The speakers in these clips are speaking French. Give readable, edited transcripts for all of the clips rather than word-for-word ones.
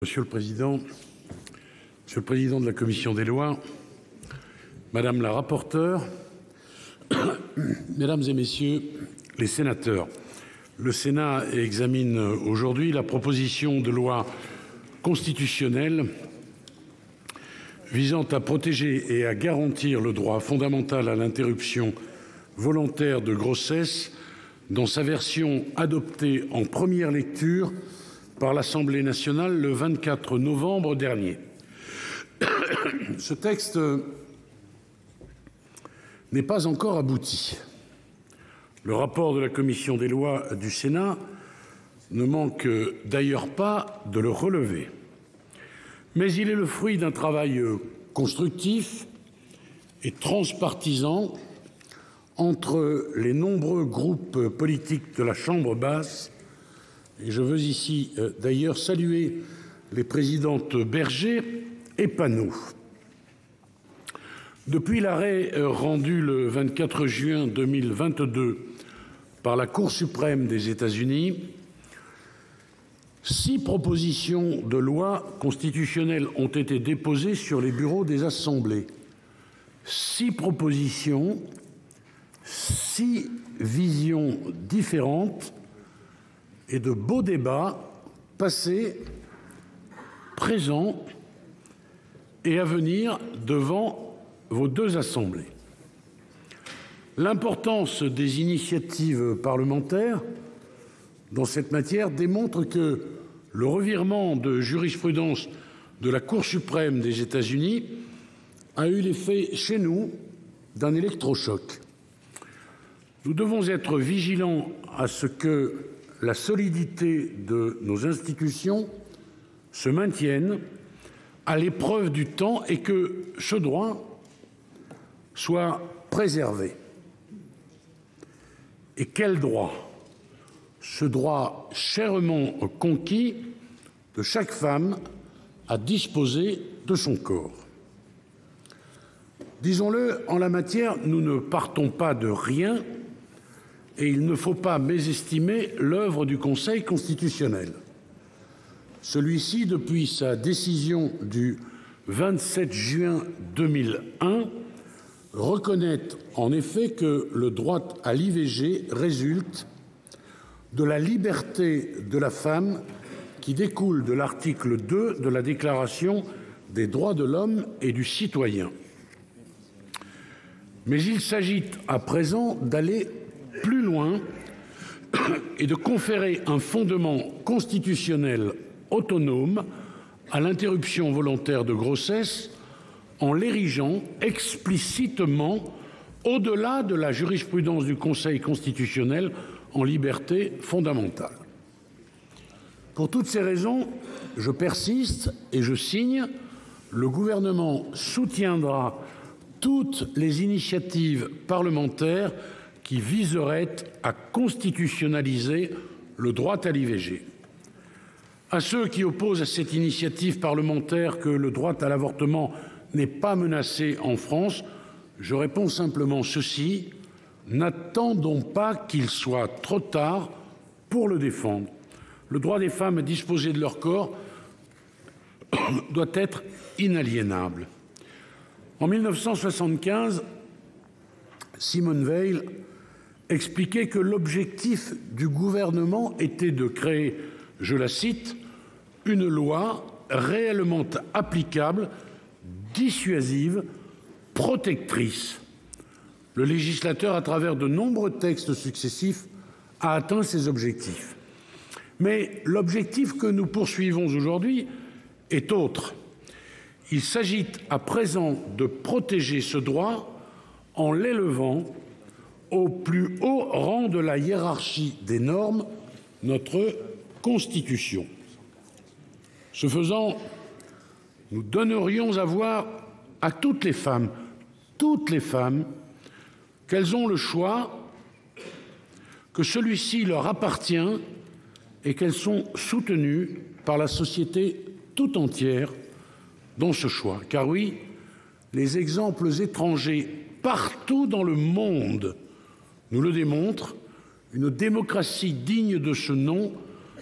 Monsieur le Président de la Commission des lois, Madame la rapporteure, Mesdames et Messieurs les sénateurs, le Sénat examine aujourd'hui la proposition de loi constitutionnelle visant à protéger et à garantir le droit fondamental à l'interruption volontaire de grossesse dans sa version adoptée en première lecture par l'Assemblée nationale le 24 novembre dernier. Ce texte n'est pas encore abouti. Le rapport de la commission des lois du Sénat ne manque d'ailleurs pas de le relever. Mais il est le fruit d'un travail constructif et transpartisan entre les nombreux groupes politiques de la Chambre basse. Et je veux ici d'ailleurs saluer les présidentes Berger et Panot. Depuis l'arrêt rendu le 24 juin 2022 par la Cour suprême des États-Unis, 6 propositions de loi constitutionnelles ont été déposées sur les bureaux des assemblées. 6 propositions, 6 visions différentes et de beaux débats passés, présents et à venir devant vos deux assemblées. L'importance des initiatives parlementaires dans cette matière démontre que le revirement de jurisprudence de la Cour suprême des États-Unis a eu l'effet chez nous d'un électrochoc. Nous devons être vigilants à ce que la solidité de nos institutions se maintienne à l'épreuve du temps et que ce droit soit préservé. Et quel droit? Ce droit chèrement conquis de chaque femme à disposer de son corps. Disons-le, en la matière, nous ne partons pas de rien et il ne faut pas mésestimer l'œuvre du Conseil constitutionnel. Celui-ci, depuis sa décision du 27 juin 2001, reconnaît en effet que le droit à l'IVG résulte de la liberté de la femme qui découle de l'article 2 de la Déclaration des droits de l'homme et du citoyen. Mais il s'agit à présent d'aller plus loin et de conférer un fondement constitutionnel autonome à l'interruption volontaire de grossesse en l'érigeant explicitement au-delà de la jurisprudence du Conseil constitutionnel en liberté fondamentale. Pour toutes ces raisons, je persiste et je signe, le gouvernement soutiendra toutes les initiatives parlementaires qui viseraient à constitutionnaliser le droit à l'IVG. À ceux qui opposent à cette initiative parlementaire que le droit à l'avortement n'est pas menacé en France, je réponds simplement ceci: n'attendons pas qu'il soit trop tard pour le défendre. Le droit des femmes à disposer de leur corps doit être inaliénable. En 1975, Simone Veil expliquait que l'objectif du gouvernement était de créer, je la cite, une loi réellement applicable, dissuasive, protectrice. Le législateur, à travers de nombreux textes successifs, a atteint ces objectifs. Mais l'objectif que nous poursuivons aujourd'hui est autre. Il s'agit à présent de protéger ce droit en l'élevant au plus haut rang de la hiérarchie des normes, notre Constitution. Ce faisant, nous donnerions à voir à toutes les femmes, qu'elles ont le choix, que celui-ci leur appartient et qu'elles sont soutenues par la société tout entière dans ce choix. Car oui, les exemples étrangers partout dans le monde nous le démontrent, une démocratie digne de ce nom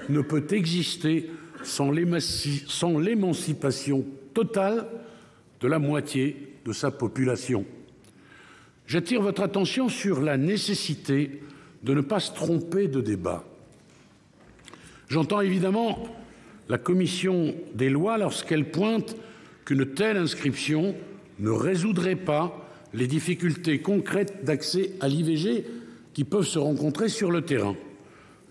ne peut exister sans l'émancipation totale de la moitié de sa population. J'attire votre attention sur la nécessité de ne pas se tromper de débat. J'entends évidemment la commission des lois lorsqu'elle pointe qu'une telle inscription ne résoudrait pas les difficultés concrètes d'accès à l'IVG qui peuvent se rencontrer sur le terrain.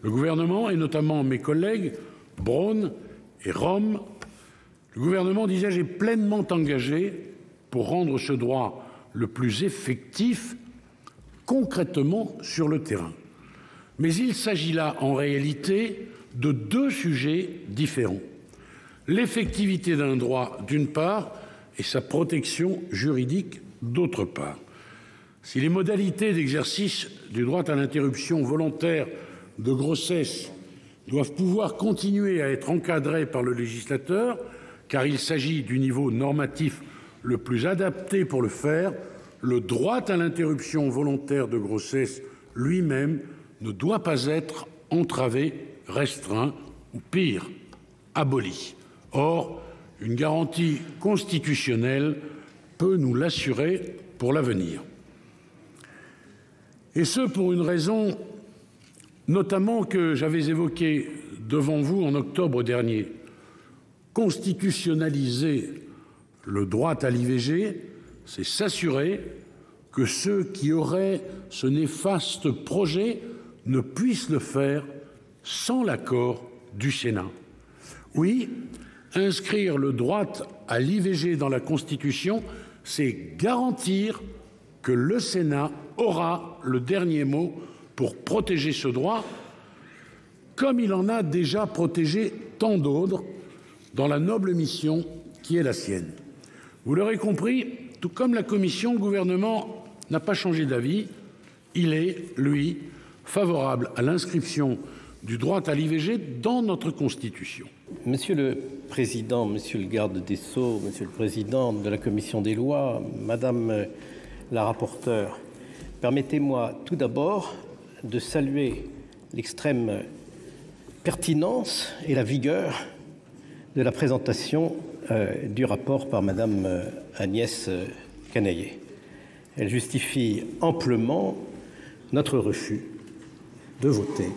Le gouvernement, et notamment mes collègues Braun et Rom, le gouvernement, disais-je, est pleinement engagé pour rendre ce droit le plus effectif concrètement sur le terrain. Mais il s'agit là, en réalité, de deux sujets différents. L'effectivité d'un droit, d'une part, et sa protection juridique, d'autre part. Si les modalités d'exercice du droit à l'interruption volontaire de grossesse doivent pouvoir continuer à être encadrées par le législateur, car il s'agit du niveau normatif le plus adapté pour le faire, le droit à l'interruption volontaire de grossesse lui-même ne doit pas être entravé, restreint ou pire, aboli. Or, une garantie constitutionnelle peut nous l'assurer pour l'avenir. Et ce, pour une raison notamment que j'avais évoquée devant vous en octobre dernier. Constitutionnaliser le droit à l'IVG, c'est s'assurer que ceux qui auraient ce néfaste projet ne puissent le faire sans l'accord du Sénat. Oui, inscrire le droit à l'IVG dans la Constitution, c'est garantir que le Sénat aura le dernier mot pour protéger ce droit, comme il en a déjà protégé tant d'autres dans la noble mission qui est la sienne. Vous l'aurez compris, tout comme la Commission, le gouvernement n'a pas changé d'avis. Il est, lui, favorable à l'inscription du droit à l'IVG dans notre Constitution. Monsieur le Président, Monsieur le Garde des Sceaux, Monsieur le Président de la Commission des lois, Madame la rapporteure, permettez-moi tout d'abord de saluer l'extrême pertinence et la vigueur de la présentation du rapport par Madame Agnès Canayer. Elle justifie amplement notre refus de voter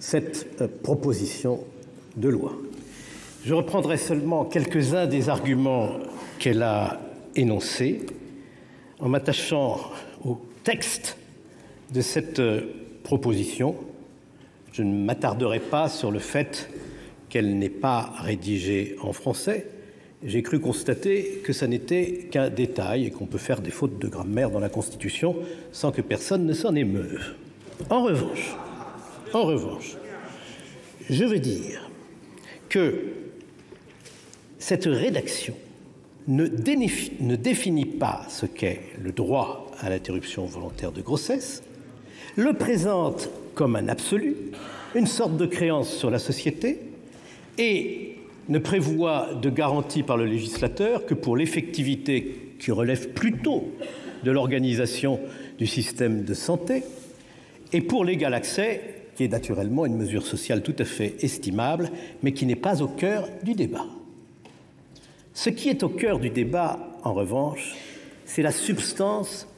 cette proposition de loi. Je reprendrai seulement quelques-uns des arguments qu'elle a énoncés en m'attachant au texte de cette proposition. Je ne m'attarderai pas sur le fait qu'elle n'est pas rédigée en français. J'ai cru constater que ça n'était qu'un détail et qu'on peut faire des fautes de grammaire dans la Constitution sans que personne ne s'en émeuve. En revanche, je veux dire que cette rédaction ne définit pas ce qu'est le droit à l'interruption volontaire de grossesse, le présente comme un absolu, une sorte de créance sur la société, et ne prévoit de garantie par le législateur que pour l'effectivité qui relève plutôt de l'organisation du système de santé, et pour l'égal accès, qui est naturellement une mesure sociale tout à fait estimable, mais qui n'est pas au cœur du débat. Ce qui est au cœur du débat, en revanche, c'est la substance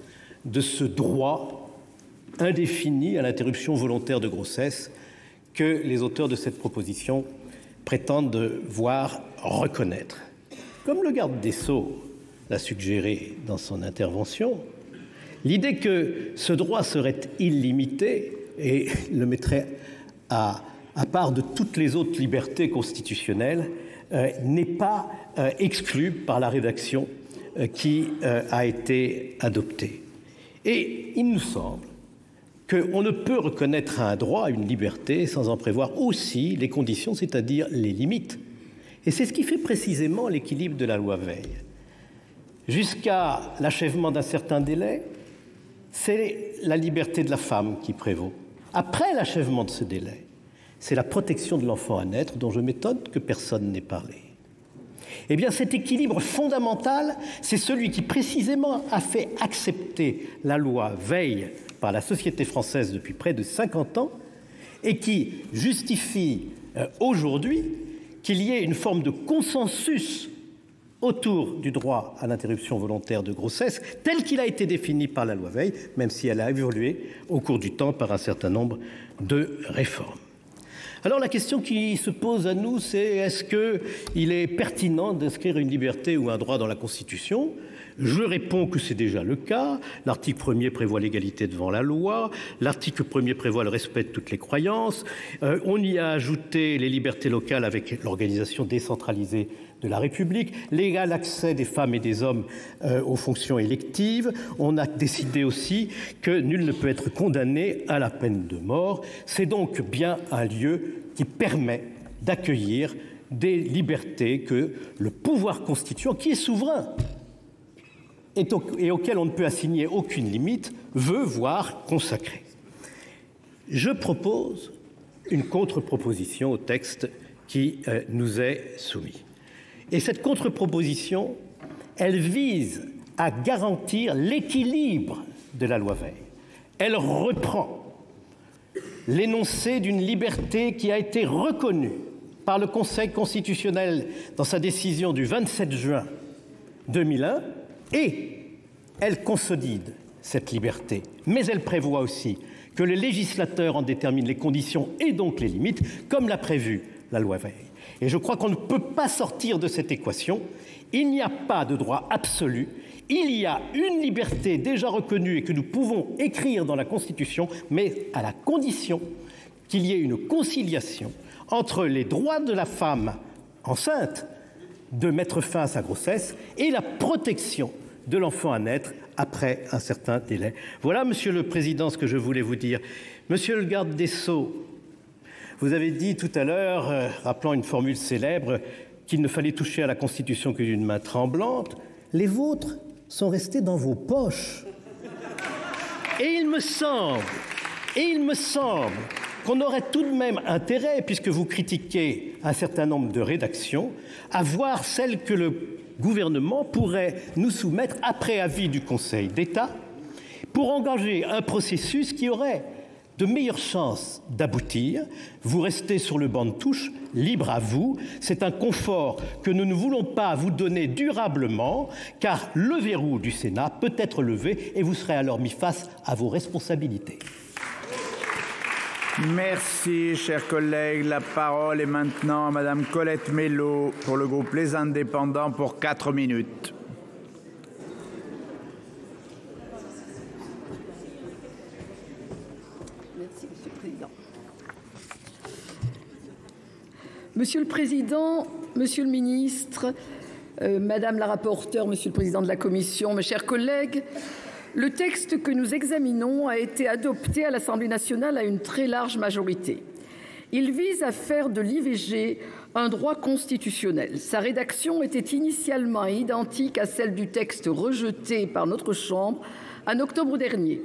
de ce droit indéfini à l'interruption volontaire de grossesse que les auteurs de cette proposition prétendent voir reconnaître. Comme le garde des Sceaux l'a suggéré dans son intervention, l'idée que ce droit serait illimité et le mettrait à part de toutes les autres libertés constitutionnelles n'est pas exclue par la rédaction qui a été adoptée. Et il nous semble qu'on ne peut reconnaître un droit, une liberté, sans en prévoir aussi les conditions, c'est-à-dire les limites. Et c'est ce qui fait précisément l'équilibre de la loi Veil. Jusqu'à l'achèvement d'un certain délai, c'est la liberté de la femme qui prévaut. Après l'achèvement de ce délai, c'est la protection de l'enfant à naître, dont je m'étonne que personne n'ait parlé. Eh bien, cet équilibre fondamental, c'est celui qui précisément a fait accepter la loi Veil par la société française depuis près de 50 ans et qui justifie aujourd'hui qu'il y ait une forme de consensus autour du droit à l'interruption volontaire de grossesse tel qu'il a été défini par la loi Veil, même si elle a évolué au cours du temps par un certain nombre de réformes. Alors la question qui se pose à nous, c'est est-ce qu'il est pertinent d'inscrire une liberté ou un droit dans la Constitution ? Je réponds que c'est déjà le cas. L'article 1er prévoit l'égalité devant la loi. L'article 1er prévoit le respect de toutes les croyances. On y a ajouté les libertés locales avec l'organisation décentralisée de la République, l'égal accès des femmes et des hommes aux fonctions électives. On a décidé aussi que nul ne peut être condamné à la peine de mort. C'est donc bien un lieu qui permet d'accueillir des libertés que le pouvoir constituant, qui est souverain, et auquel on ne peut assigner aucune limite, veut voir consacré. Je propose une contre-proposition au texte qui nous est soumis. Et cette contre-proposition, elle vise à garantir l'équilibre de la loi Veil. Elle reprend l'énoncé d'une liberté qui a été reconnue par le Conseil constitutionnel dans sa décision du 27 juin 2001, et elle consolide cette liberté. Mais elle prévoit aussi que le législateur en détermine les conditions et donc les limites, comme l'a prévu la loi Veil. Et je crois qu'on ne peut pas sortir de cette équation. Il n'y a pas de droit absolu. Il y a une liberté déjà reconnue et que nous pouvons écrire dans la Constitution, mais à la condition qu'il y ait une conciliation entre les droits de la femme enceinte de mettre fin à sa grossesse et la protection de l'enfant à naître après un certain délai. Voilà, Monsieur le Président, ce que je voulais vous dire. Monsieur le garde des Sceaux, vous avez dit tout à l'heure, rappelant une formule célèbre, qu'il ne fallait toucher à la Constitution que d'une main tremblante. Les vôtres sont restés dans vos poches. Et il me semble qu'on aurait tout de même intérêt, puisque vous critiquez un certain nombre de rédactions, à voir celles que le gouvernement pourrait nous soumettre après avis du Conseil d'État pour engager un processus qui aurait de meilleures chances d'aboutir. Vous restez sur le banc de touche, libre à vous. C'est un confort que nous ne voulons pas vous donner durablement, car le verrou du Sénat peut être levé et vous serez alors mis face à vos responsabilités. Merci, chers collègues. La parole est maintenant à Madame Colette Mélot pour le groupe Les Indépendants pour 4 minutes. Merci, Monsieur le Président. Monsieur le Président, Monsieur le Ministre, Madame la rapporteure, Monsieur le Président de la Commission, mes chers collègues, le texte que nous examinons a été adopté à l'Assemblée nationale à une très large majorité. Il vise à faire de l'IVG un droit constitutionnel. Sa rédaction était initialement identique à celle du texte rejeté par notre Chambre en octobre dernier.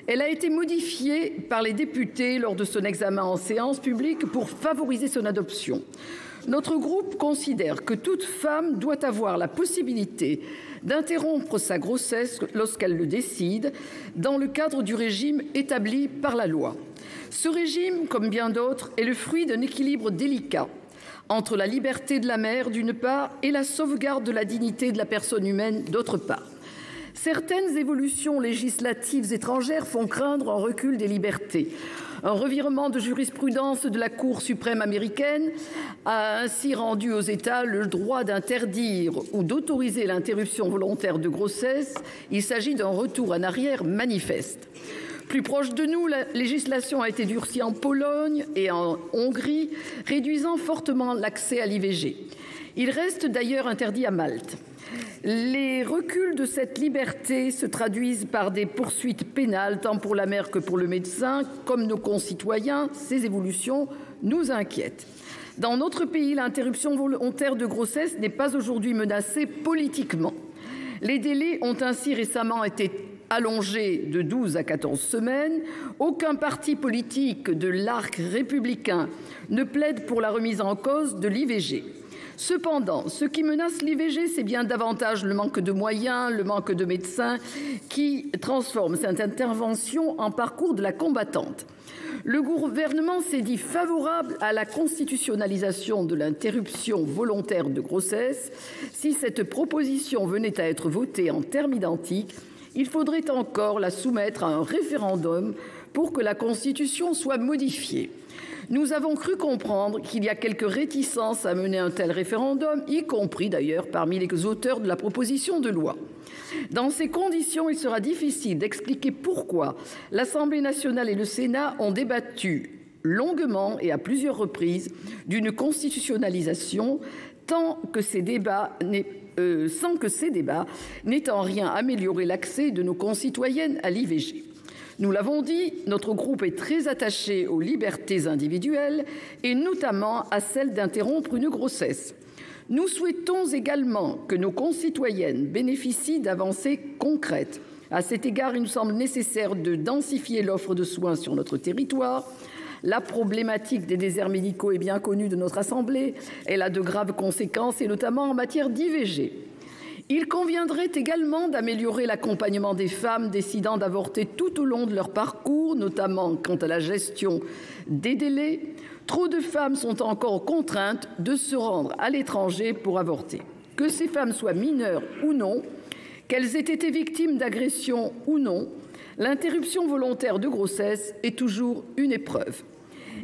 Elle a été modifiée par les députés lors de son examen en séance publique pour favoriser son adoption. Notre groupe considère que toute femme doit avoir la possibilité d'interrompre sa grossesse lorsqu'elle le décide, dans le cadre du régime établi par la loi. Ce régime, comme bien d'autres, est le fruit d'un équilibre délicat entre la liberté de la mère, d'une part, et la sauvegarde de la dignité de la personne humaine, d'autre part. Certaines évolutions législatives étrangères font craindre un recul des libertés. Un revirement de jurisprudence de la Cour suprême américaine a ainsi rendu aux États le droit d'interdire ou d'autoriser l'interruption volontaire de grossesse. Il s'agit d'un retour en arrière manifeste. Plus proche de nous, la législation a été durcie en Pologne et en Hongrie, réduisant fortement l'accès à l'IVG. Il reste d'ailleurs interdit à Malte. Les reculs de cette liberté se traduisent par des poursuites pénales, tant pour la mère que pour le médecin. Comme nos concitoyens, ces évolutions nous inquiètent. Dans notre pays, l'interruption volontaire de grossesse n'est pas aujourd'hui menacée politiquement. Les délais ont ainsi récemment été allongés de 12 à 14 semaines. Aucun parti politique de l'arc républicain ne plaide pour la remise en cause de l'IVG. Cependant, ce qui menace l'IVG, c'est bien davantage le manque de moyens, le manque de médecins qui transforme cette intervention en parcours de la combattante. Le gouvernement s'est dit favorable à la constitutionnalisation de l'interruption volontaire de grossesse. Si cette proposition venait à être votée en termes identiques, il faudrait encore la soumettre à un référendum pour que la Constitution soit modifiée. Nous avons cru comprendre qu'il y a quelques réticences à mener un tel référendum, y compris d'ailleurs parmi les auteurs de la proposition de loi. Dans ces conditions, il sera difficile d'expliquer pourquoi l'Assemblée nationale et le Sénat ont débattu longuement et à plusieurs reprises d'une constitutionnalisation sans que ces débats n'aient en rien amélioré l'accès de nos concitoyennes à l'IVG. Nous l'avons dit, notre groupe est très attaché aux libertés individuelles et notamment à celle d'interrompre une grossesse. Nous souhaitons également que nos concitoyennes bénéficient d'avancées concrètes. À cet égard, il nous semble nécessaire de densifier l'offre de soins sur notre territoire. La problématique des déserts médicaux est bien connue de notre Assemblée. Elle a de graves conséquences, et notamment en matière d'IVG. Il conviendrait également d'améliorer l'accompagnement des femmes décidant d'avorter tout au long de leur parcours, notamment quant à la gestion des délais. Trop de femmes sont encore contraintes de se rendre à l'étranger pour avorter. Que ces femmes soient mineures ou non, qu'elles aient été victimes d'agressions ou non, l'interruption volontaire de grossesse est toujours une épreuve.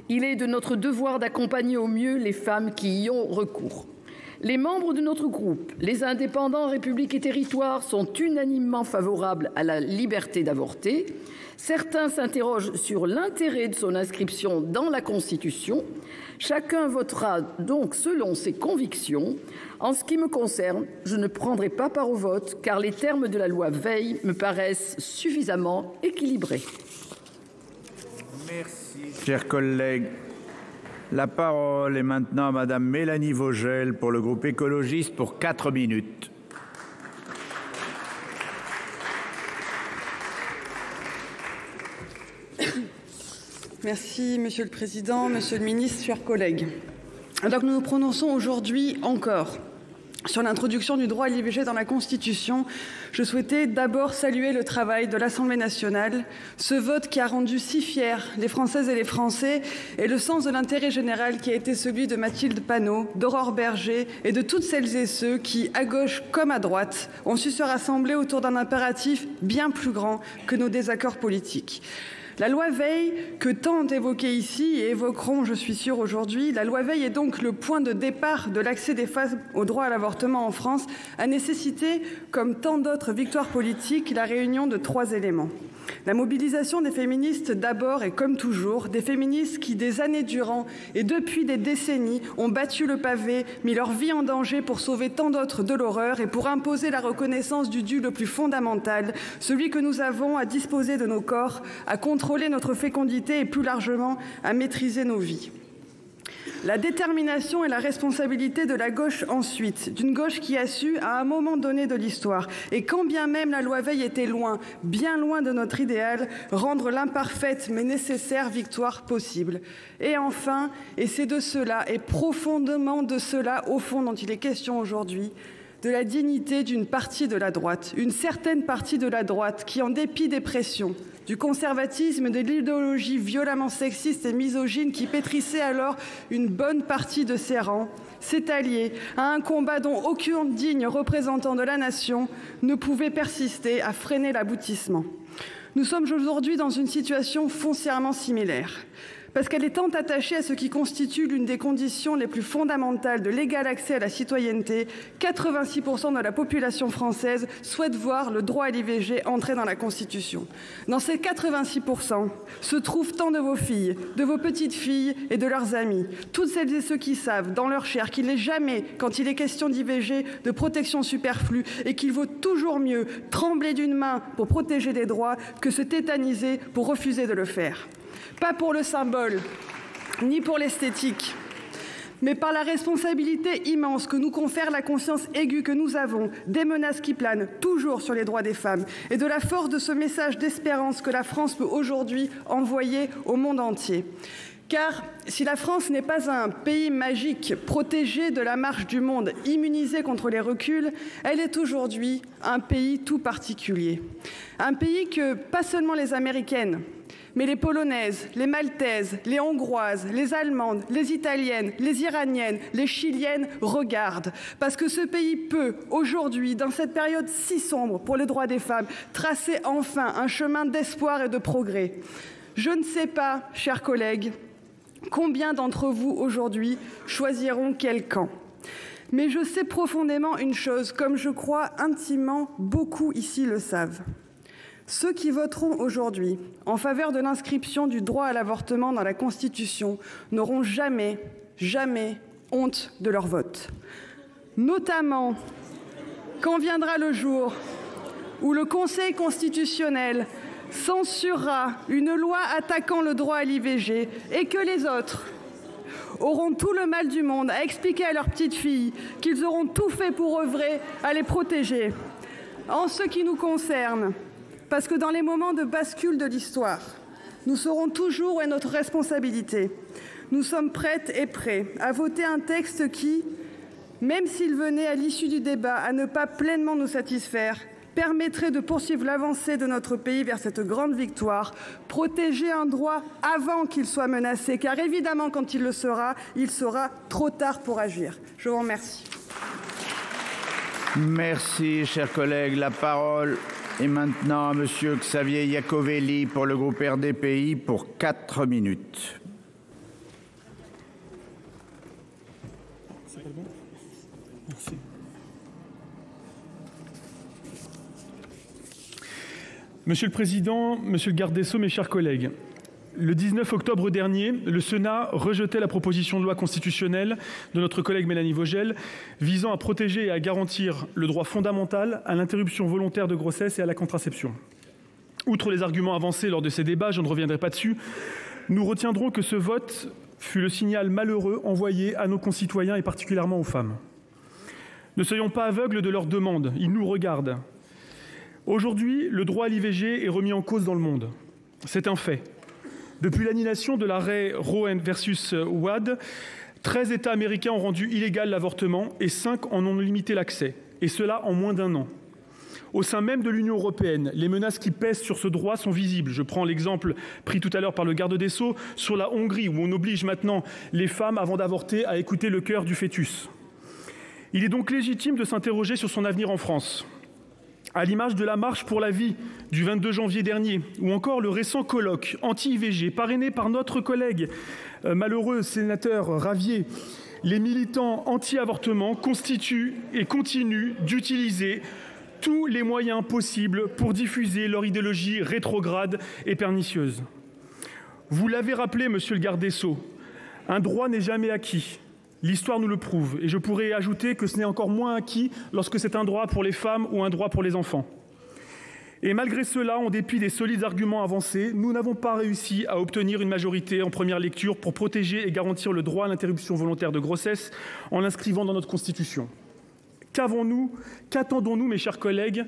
Il est de notre devoir d'accompagner au mieux les femmes qui y ont recours. Les membres de notre groupe, les indépendants République et Territoires, sont unanimement favorables à la liberté d'avorter. Certains s'interrogent sur l'intérêt de son inscription dans la Constitution. Chacun votera donc selon ses convictions. En ce qui me concerne, je ne prendrai pas part au vote car les termes de la loi Veil me paraissent suffisamment équilibrés. Merci, chers collègues. La parole est maintenant à Madame Mélanie Vogel pour le groupe écologiste pour 4 minutes. Merci Monsieur le Président, Monsieur le Ministre, chers collègues. Alors que nous nous prononçons aujourd'hui encore sur l'introduction du droit à l'IVG dans la Constitution, je souhaitais d'abord saluer le travail de l'Assemblée nationale, ce vote qui a rendu si fiers les Françaises et les Français et le sens de l'intérêt général qui a été celui de Mathilde Panot, d'Aurore Berger et de toutes celles et ceux qui, à gauche comme à droite, ont su se rassembler autour d'un impératif bien plus grand que nos désaccords politiques. La loi Veil, que tant ont évoqué ici et évoqueront, je suis sûre, aujourd'hui, la loi Veil est donc le point de départ de l'accès des femmes au droit à l'avortement en France, a nécessité, comme tant d'autres victoires politiques, la réunion de 3 éléments. La mobilisation des féministes d'abord et comme toujours, des féministes qui des années durant et depuis des décennies ont battu le pavé, mis leur vie en danger pour sauver tant d'autres de l'horreur et pour imposer la reconnaissance du dû le plus fondamental, celui que nous avons à disposer de nos corps, à contrôler notre fécondité et plus largement à maîtriser nos vies. La détermination et la responsabilité de la gauche ensuite, d'une gauche qui a su, à un moment donné de l'histoire, et quand bien même la loi Veil était loin, bien loin de notre idéal, rendre l'imparfaite mais nécessaire victoire possible. Et enfin, et c'est de cela, et profondément de cela, au fond, dont il est question aujourd'hui, de la dignité d'une partie de la droite, une certaine partie de la droite qui, en dépit des pressions, du conservatisme et de l'idéologie violemment sexiste et misogyne qui pétrissait alors une bonne partie de ses rangs, s'est allié à un combat dont aucun digne représentant de la nation ne pouvait persister à freiner l'aboutissement. Nous sommes aujourd'hui dans une situation foncièrement similaire. Parce qu'elle est tant attachée à ce qui constitue l'une des conditions les plus fondamentales de l'égal accès à la citoyenneté, 86% de la population française souhaite voir le droit à l'IVG entrer dans la Constitution. Dans ces 86% se trouvent tant de vos filles, de vos petites filles et de leurs amis, toutes celles et ceux qui savent, dans leur chair, qu'il n'est jamais, quand il est question d'IVG, de protection superflue et qu'il vaut toujours mieux trembler d'une main pour protéger des droits que se tétaniser pour refuser de le faire. Pas pour le symbole, ni pour l'esthétique, mais par la responsabilité immense que nous confère la conscience aiguë que nous avons des menaces qui planent toujours sur les droits des femmes et de la force de ce message d'espérance que la France peut aujourd'hui envoyer au monde entier. Car si la France n'est pas un pays magique, protégé de la marche du monde, immunisé contre les reculs, elle est aujourd'hui un pays tout particulier. Un pays que pas seulement les Américaines, mais les Polonaises, les Maltaises, les Hongroises, les Allemandes, les Italiennes, les Iraniennes, les Chiliennes regardent. Parce que ce pays peut, aujourd'hui, dans cette période si sombre pour les droits des femmes, tracer enfin un chemin d'espoir et de progrès. Je ne sais pas, chers collègues, combien d'entre vous, aujourd'hui, choisiront quel camp. Mais je sais profondément une chose, comme je crois intimement beaucoup ici le savent. Ceux qui voteront aujourd'hui en faveur de l'inscription du droit à l'avortement dans la Constitution n'auront jamais, jamais honte de leur vote. Notamment quand viendra le jour où le Conseil constitutionnel censurera une loi attaquant le droit à l'IVG et que les autres auront tout le mal du monde à expliquer à leurs petites filles qu'ils auront tout fait pour œuvrer à les protéger. En ce qui nous concerne, parce que dans les moments de bascule de l'histoire, nous saurons toujours où est notre responsabilité. Nous sommes prêtes et prêts à voter un texte qui, même s'il venait à l'issue du débat à ne pas pleinement nous satisfaire, permettrait de poursuivre l'avancée de notre pays vers cette grande victoire, protéger un droit avant qu'il soit menacé, car évidemment, quand il sera trop tard pour agir. Je vous remercie. Merci, chers collègues. La parole est maintenant à Monsieur Xavier Iacovelli pour le groupe RDPI pour 4 minutes. Merci. Monsieur le Président, Monsieur le Garde des Sceaux, mes chers collègues, le 19 octobre dernier, le Sénat rejetait la proposition de loi constitutionnelle de notre collègue Mélanie Vogel visant à protéger et à garantir le droit fondamental à l'interruption volontaire de grossesse et à la contraception. Outre les arguments avancés lors de ces débats, je ne reviendrai pas dessus, nous retiendrons que ce vote fut le signal malheureux envoyé à nos concitoyens et particulièrement aux femmes. Ne soyons pas aveugles de leurs demandes, ils nous regardent. Aujourd'hui, le droit à l'IVG est remis en cause dans le monde. C'est un fait. Depuis l'annulation de l'arrêt Roe versus Wade, 13 États américains ont rendu illégal l'avortement et 5 en ont limité l'accès, et cela en moins d'1 an. Au sein même de l'Union européenne, les menaces qui pèsent sur ce droit sont visibles. Je prends l'exemple pris tout à l'heure par le garde des Sceaux sur la Hongrie, où on oblige maintenant les femmes, avant d'avorter, à écouter le cœur du fœtus. Il est donc légitime de s'interroger sur son avenir en France. À l'image de la marche pour la vie du 22 janvier dernier, ou encore le récent colloque anti-IVG parrainé par notre collègue malheureux sénateur Ravier, les militants anti-avortement constituent et continuent d'utiliser tous les moyens possibles pour diffuser leur idéologie rétrograde et pernicieuse. Vous l'avez rappelé, monsieur le garde des Sceaux, un droit n'est jamais acquis. L'histoire nous le prouve, et je pourrais ajouter que ce n'est encore moins acquis lorsque c'est un droit pour les femmes ou un droit pour les enfants. Et malgré cela, en dépit des solides arguments avancés, nous n'avons pas réussi à obtenir une majorité en première lecture pour protéger et garantir le droit à l'interruption volontaire de grossesse en l'inscrivant dans notre Constitution. Qu'attendons-nous, mes chers collègues,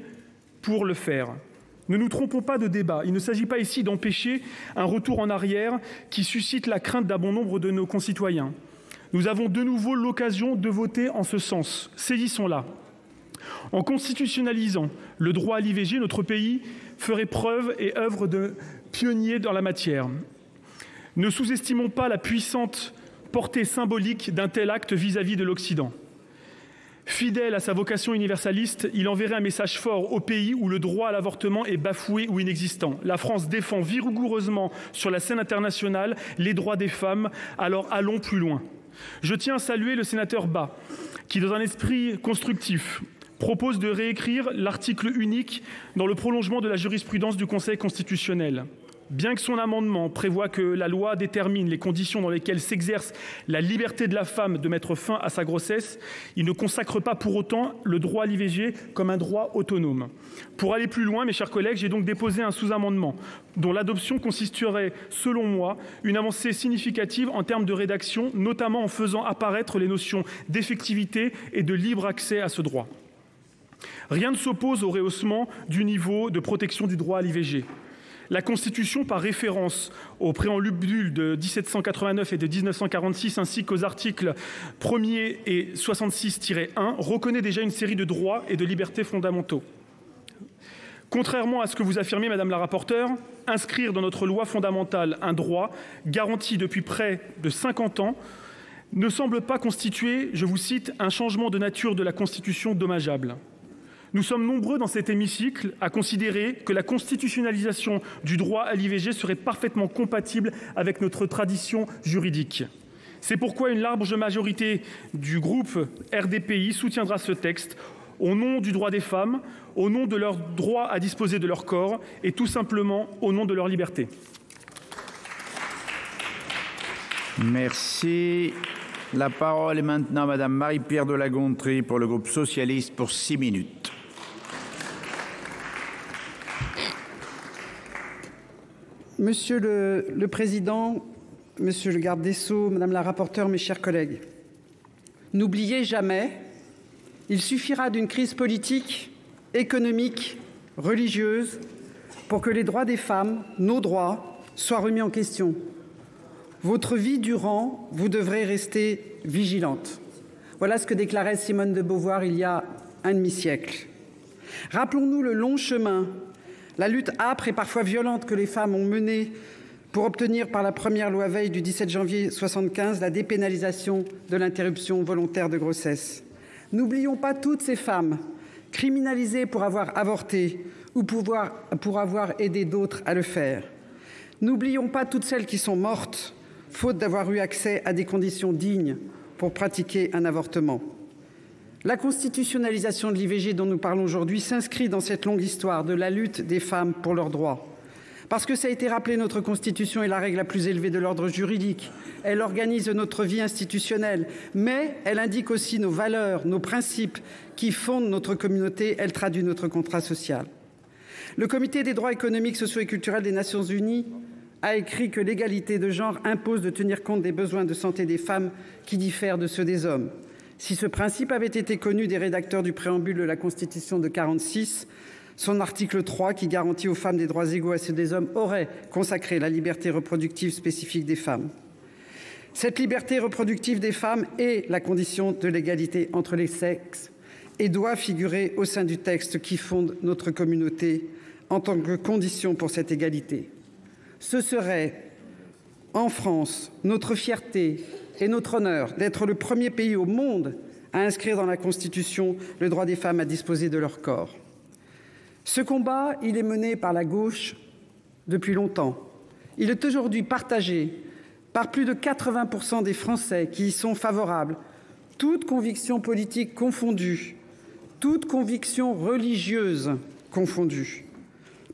pour le faire ? Ne nous trompons pas de débat. Il ne s'agit pas ici d'empêcher un retour en arrière qui suscite la crainte d'un bon nombre de nos concitoyens. Nous avons de nouveau l'occasion de voter en ce sens. Saisissons-la. En constitutionnalisant le droit à l'IVG, notre pays ferait preuve et œuvre de pionnier dans la matière. Ne sous-estimons pas la puissante portée symbolique d'un tel acte vis-à-vis de l'Occident. Fidèle à sa vocation universaliste, il enverrait un message fort au pays où le droit à l'avortement est bafoué ou inexistant. La France défend vigoureusement sur la scène internationale les droits des femmes, alors allons plus loin. Je tiens à saluer le sénateur Bas, qui, dans un esprit constructif, propose de réécrire l'article unique dans le prolongement de la jurisprudence du Conseil constitutionnel. Bien que son amendement prévoie que la loi détermine les conditions dans lesquelles s'exerce la liberté de la femme de mettre fin à sa grossesse, il ne consacre pas pour autant le droit à l'IVG comme un droit autonome. Pour aller plus loin, mes chers collègues, j'ai donc déposé un sous-amendement dont l'adoption consisterait, selon moi, une avancée significative en termes de rédaction, notamment en faisant apparaître les notions d'effectivité et de libre accès à ce droit. Rien ne s'oppose au rehaussement du niveau de protection du droit à l'IVG. La Constitution, par référence au préambule de 1789 et de 1946, ainsi qu'aux articles 1er et 66-1, reconnaît déjà une série de droits et de libertés fondamentaux. Contrairement à ce que vous affirmez, Madame la rapporteure, inscrire dans notre loi fondamentale un droit garanti depuis près de 50 ans ne semble pas constituer, je vous cite, un changement de nature de la Constitution dommageable. Nous sommes nombreux dans cet hémicycle à considérer que la constitutionnalisation du droit à l'IVG serait parfaitement compatible avec notre tradition juridique. C'est pourquoi une large majorité du groupe RDPI soutiendra ce texte au nom du droit des femmes, au nom de leur droit à disposer de leur corps et tout simplement au nom de leur liberté. Merci. La parole est maintenant à Madame Marie-Pierre de La Gontrie pour le groupe socialiste pour 6 minutes. Monsieur le Président, Monsieur le garde des Sceaux, Madame la rapporteure, mes chers collègues, n'oubliez jamais, il suffira d'une crise politique, économique, religieuse pour que les droits des femmes, nos droits, soient remis en question. Votre vie durant, vous devrez rester vigilante. Voilà ce que déclarait Simone de Beauvoir il y a un demi-siècle. Rappelons-nous le long chemin, la lutte âpre et parfois violente que les femmes ont menée pour obtenir par la première loi Veil du 17 janvier 1975 la dépénalisation de l'interruption volontaire de grossesse. N'oublions pas toutes ces femmes criminalisées pour avoir avorté ou pour avoir aidé d'autres à le faire. N'oublions pas toutes celles qui sont mortes faute d'avoir eu accès à des conditions dignes pour pratiquer un avortement. La constitutionnalisation de l'IVG dont nous parlons aujourd'hui s'inscrit dans cette longue histoire de la lutte des femmes pour leurs droits. Parce que ça a été rappelé, notre Constitution est la règle la plus élevée de l'ordre juridique. Elle organise notre vie institutionnelle, mais elle indique aussi nos valeurs, nos principes qui fondent notre communauté. Elle traduit notre contrat social. Le Comité des droits économiques, sociaux et culturels des Nations Unies a écrit que l'égalité de genre impose de tenir compte des besoins de santé des femmes qui diffèrent de ceux des hommes. Si ce principe avait été connu des rédacteurs du préambule de la Constitution de 1946, son article 3, qui garantit aux femmes des droits égaux à ceux des hommes, aurait consacré la liberté reproductive spécifique des femmes. Cette liberté reproductive des femmes est la condition de l'égalité entre les sexes et doit figurer au sein du texte qui fonde notre communauté en tant que condition pour cette égalité. Ce serait, en France, notre fierté et notre honneur d'être le premier pays au monde à inscrire dans la Constitution le droit des femmes à disposer de leur corps. Ce combat, il est mené par la gauche depuis longtemps. Il est aujourd'hui partagé par plus de 80% des Français qui y sont favorables, toutes convictions politiques confondues, toutes convictions religieuses confondues.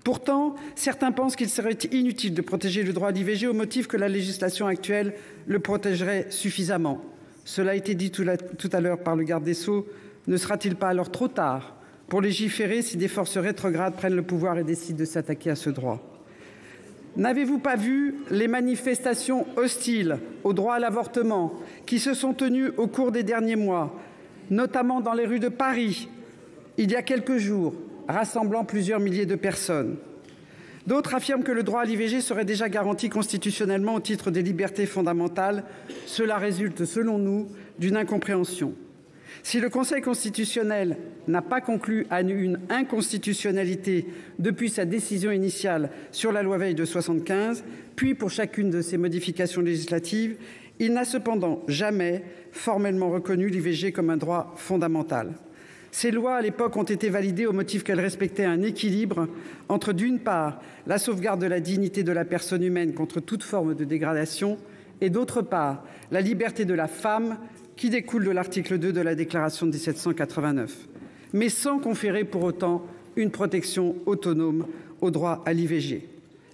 Pourtant, certains pensent qu'il serait inutile de protéger le droit à l'IVG au motif que la législation actuelle le protégerait suffisamment. Cela a été dit tout à l'heure par le garde des Sceaux. Ne sera-t-il pas alors trop tard pour légiférer si des forces rétrogrades prennent le pouvoir et décident de s'attaquer à ce droit? N'avez-vous pas vu les manifestations hostiles au droit à l'avortement qui se sont tenues au cours des derniers mois, notamment dans les rues de Paris, il y a quelques jours, rassemblant plusieurs milliers de personnes? D'autres affirment que le droit à l'IVG serait déjà garanti constitutionnellement au titre des libertés fondamentales. Cela résulte, selon nous, d'une incompréhension. Si le Conseil constitutionnel n'a pas conclu à une inconstitutionnalité depuis sa décision initiale sur la loi Veil de 1975, puis pour chacune de ses modifications législatives, il n'a cependant jamais formellement reconnu l'IVG comme un droit fondamental. Ces lois, à l'époque, ont été validées au motif qu'elles respectaient un équilibre entre, d'une part, la sauvegarde de la dignité de la personne humaine contre toute forme de dégradation et, d'autre part, la liberté de la femme qui découle de l'article 2 de la Déclaration de 1789, mais sans conférer pour autant une protection autonome au droit à l'IVG.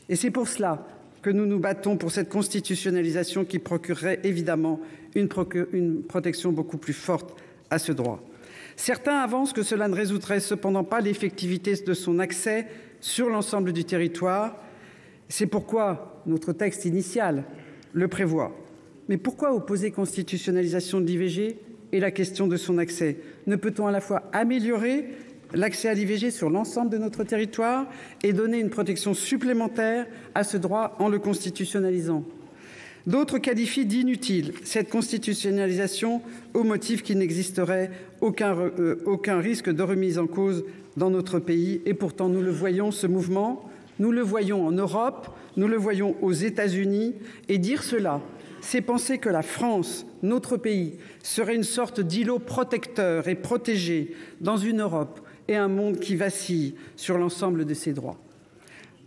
Et c'est pour cela que nous nous battons pour cette constitutionnalisation qui procurerait évidemment une protection beaucoup plus forte à ce droit. Certains avancent que cela ne résoudrait cependant pas l'effectivité de son accès sur l'ensemble du territoire. C'est pourquoi notre texte initial le prévoit. Mais pourquoi opposer constitutionnalisation de l'IVG et la question de son accès? Ne peut-on à la fois améliorer l'accès à l'IVG sur l'ensemble de notre territoire et donner une protection supplémentaire à ce droit en le constitutionnalisant. D'autres qualifient d'inutile cette constitutionnalisation au motif qu'il n'existerait aucun risque de remise en cause dans notre pays. Et pourtant, nous le voyons, ce mouvement, nous le voyons en Europe, nous le voyons aux États-Unis. Et dire cela, c'est penser que la France, notre pays, serait une sorte d'îlot protecteur et protégé dans une Europe et un monde qui vacille sur l'ensemble de ses droits.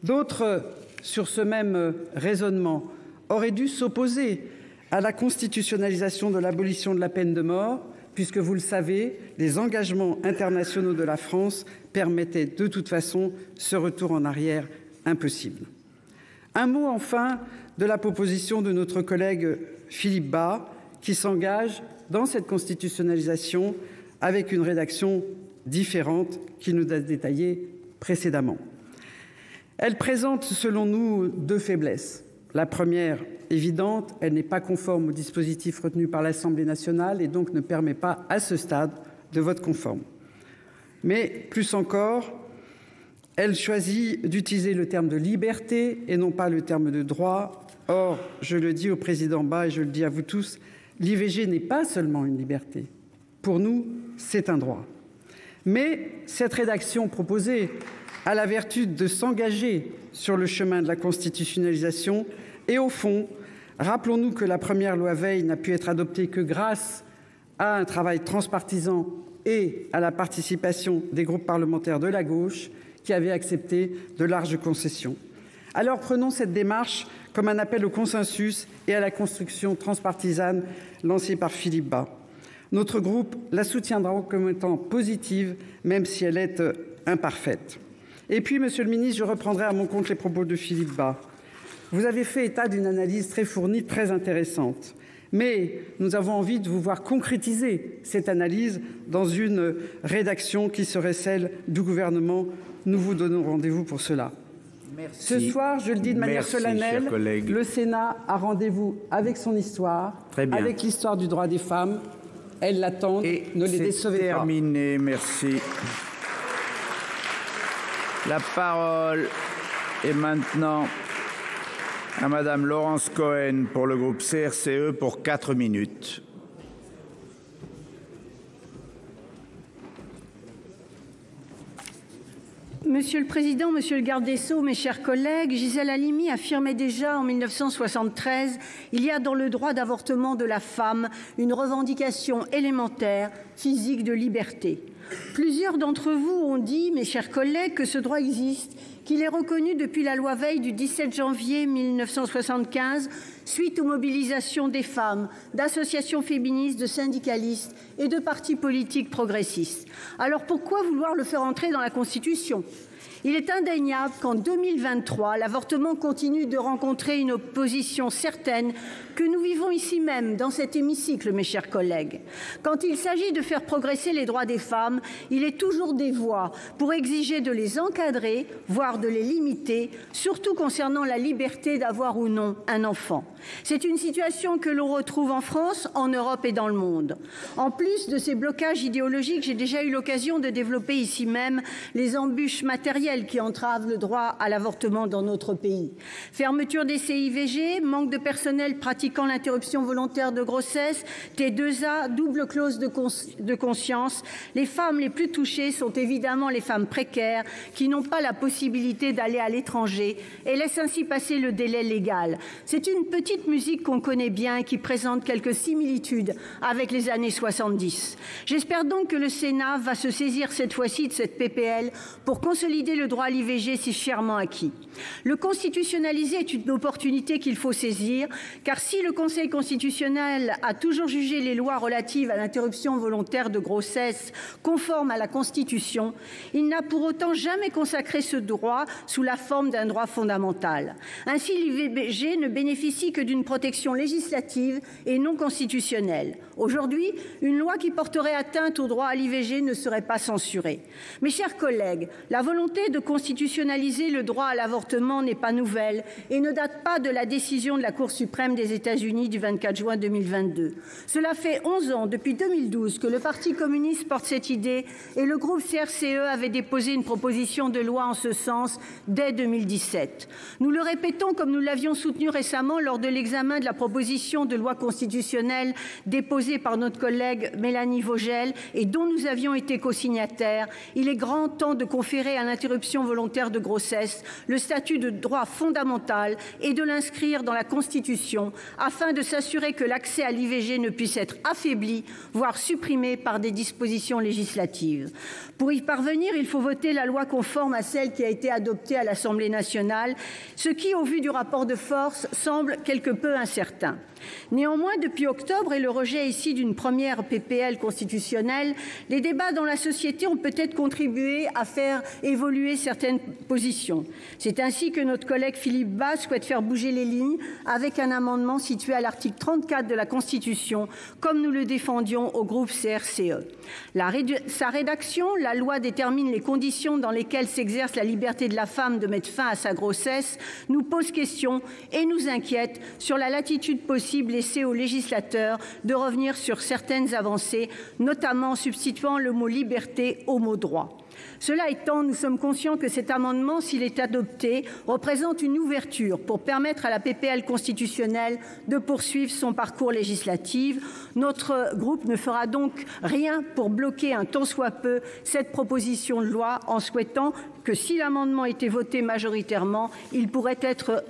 D'autres, sur ce même raisonnement, auraient dû s'opposer à la constitutionnalisation de l'abolition de la peine de mort, puisque, vous le savez, les engagements internationaux de la France permettaient de toute façon ce retour en arrière impossible. Un mot enfin de la proposition de notre collègue Philippe Bas, qui s'engage dans cette constitutionnalisation avec une rédaction différente qu'il nous a détaillée précédemment. Elle présente, selon nous, deux faiblesses. La première, évidente, elle n'est pas conforme au dispositif retenu par l'Assemblée nationale et donc ne permet pas, à ce stade, de vote conforme. Mais, plus encore, elle choisit d'utiliser le terme de liberté et non pas le terme de droit. Or, je le dis au président Bas et je le dis à vous tous, l'IVG n'est pas seulement une liberté. Pour nous, c'est un droit. Mais cette rédaction proposée a la vertu de s'engager sur le chemin de la constitutionnalisation et, au fond, rappelons-nous que la première loi Veil n'a pu être adoptée que grâce à un travail transpartisan et à la participation des groupes parlementaires de la gauche qui avaient accepté de larges concessions. Alors prenons cette démarche comme un appel au consensus et à la construction transpartisane lancée par Philippe Bas. Notre groupe la soutiendra comme étant positive, même si elle est imparfaite. Et puis, Monsieur le Ministre, je reprendrai à mon compte les propos de Philippe Bas. Vous avez fait état d'une analyse très fournie, très intéressante. Mais nous avons envie de vous voir concrétiser cette analyse dans une rédaction qui serait celle du gouvernement. Nous vous donnons rendez-vous pour cela. Merci. Ce soir, je le dis de manière solennelle, le Sénat a rendez-vous avec son histoire, avec l'histoire du droit des femmes. Elles l'attendent, ne les décevez pas. Terminé, merci. La parole est maintenant à Madame Laurence Cohen pour le groupe CRCE pour 4 minutes. Monsieur le Président, Monsieur le Garde des Sceaux, mes chers collègues, Gisèle Halimi affirmait déjà en 1973 « Il y a dans le droit d'avortement de la femme une revendication élémentaire, physique de liberté ». Plusieurs d'entre vous ont dit, mes chers collègues, que ce droit existe, qu'il est reconnu depuis la loi Veil du 17 janvier 1975, suite aux mobilisations des femmes, d'associations féministes, de syndicalistes et de partis politiques progressistes. Alors pourquoi vouloir le faire entrer dans la Constitution ? Il est indéniable qu'en 2023, l'avortement continue de rencontrer une opposition certaine que nous vivons ici même, dans cet hémicycle, mes chers collègues. Quand il s'agit de faire progresser les droits des femmes, il est toujours des voix pour exiger de les encadrer, voire de les limiter, surtout concernant la liberté d'avoir ou non un enfant. C'est une situation que l'on retrouve en France, en Europe et dans le monde. En plus de ces blocages idéologiques, j'ai déjà eu l'occasion de développer ici même les embûches matérielles qui entravent le droit à l'avortement dans notre pays. Fermeture des CIVG, manque de personnel pratiquant l'interruption volontaire de grossesse, T2A, double clause de conscience. Les femmes les plus touchées sont évidemment les femmes précaires qui n'ont pas la possibilité d'aller à l'étranger et laissent ainsi passer le délai légal. C'est une petite musique qu'on connaît bien et qui présente quelques similitudes avec les années 70. J'espère donc que le Sénat va se saisir cette fois-ci de cette PPL pour consolider le droit à l'IVG si chèrement acquis. Le constitutionnaliser est une opportunité qu'il faut saisir, car si le Conseil constitutionnel a toujours jugé les lois relatives à l'interruption volontaire de grossesse conformes à la Constitution, il n'a pour autant jamais consacré ce droit sous la forme d'un droit fondamental. Ainsi, l'IVG ne bénéficie que d'une protection législative et non constitutionnelle. Aujourd'hui, une loi qui porterait atteinte au droit à l'IVG ne serait pas censurée. Mes chers collègues, la volonté de constitutionnaliser le droit à l'avortement n'est pas nouvelle et ne date pas de la décision de la Cour suprême des États-Unis du 24 juin 2022. Cela fait 11 ans, depuis 2012, que le Parti communiste porte cette idée décédée et le groupe CRCE avait déposé une proposition de loi en ce sens dès 2017. Nous le répétons comme nous l'avions soutenu récemment lors de l'examen de la proposition de loi constitutionnelle déposée par notre collègue Mélanie Vogel et dont nous avions été co-signataires. Il est grand temps de conférer à l'interruption volontaire de grossesse le statut de droit fondamental et de l'inscrire dans la Constitution afin de s'assurer que l'accès à l'IVG ne puisse être affaibli, voire supprimé par des dispositions législatives. Pour y parvenir, il faut voter la loi conforme à celle qui a été adoptée à l'Assemblée nationale, ce qui, au vu du rapport de force, semble quelque peu incertain. Néanmoins, depuis octobre et le rejet ici d'une première PPL constitutionnelle, les débats dans la société ont peut-être contribué à faire évoluer certaines positions. C'est ainsi que notre collègue Philippe Bas souhaite faire bouger les lignes avec un amendement situé à l'article 34 de la Constitution, comme nous le défendions au groupe CRCE. Sa rédaction, la loi détermine les conditions dans lesquelles s'exerce la liberté de la femme de mettre fin à sa grossesse, nous pose question et nous inquiète sur la latitude possible laissée aux législateurs de revenir sur certaines avancées, notamment en substituant le mot liberté au mot droit. Cela étant, nous sommes conscients que cet amendement, s'il est adopté, représente une ouverture pour permettre à la PPL constitutionnelle de poursuivre son parcours législatif. Notre groupe ne fera donc rien pour bloquer un tant soit peu cette proposition de loi en souhaitant que si l'amendement était voté majoritairement, il pourrait être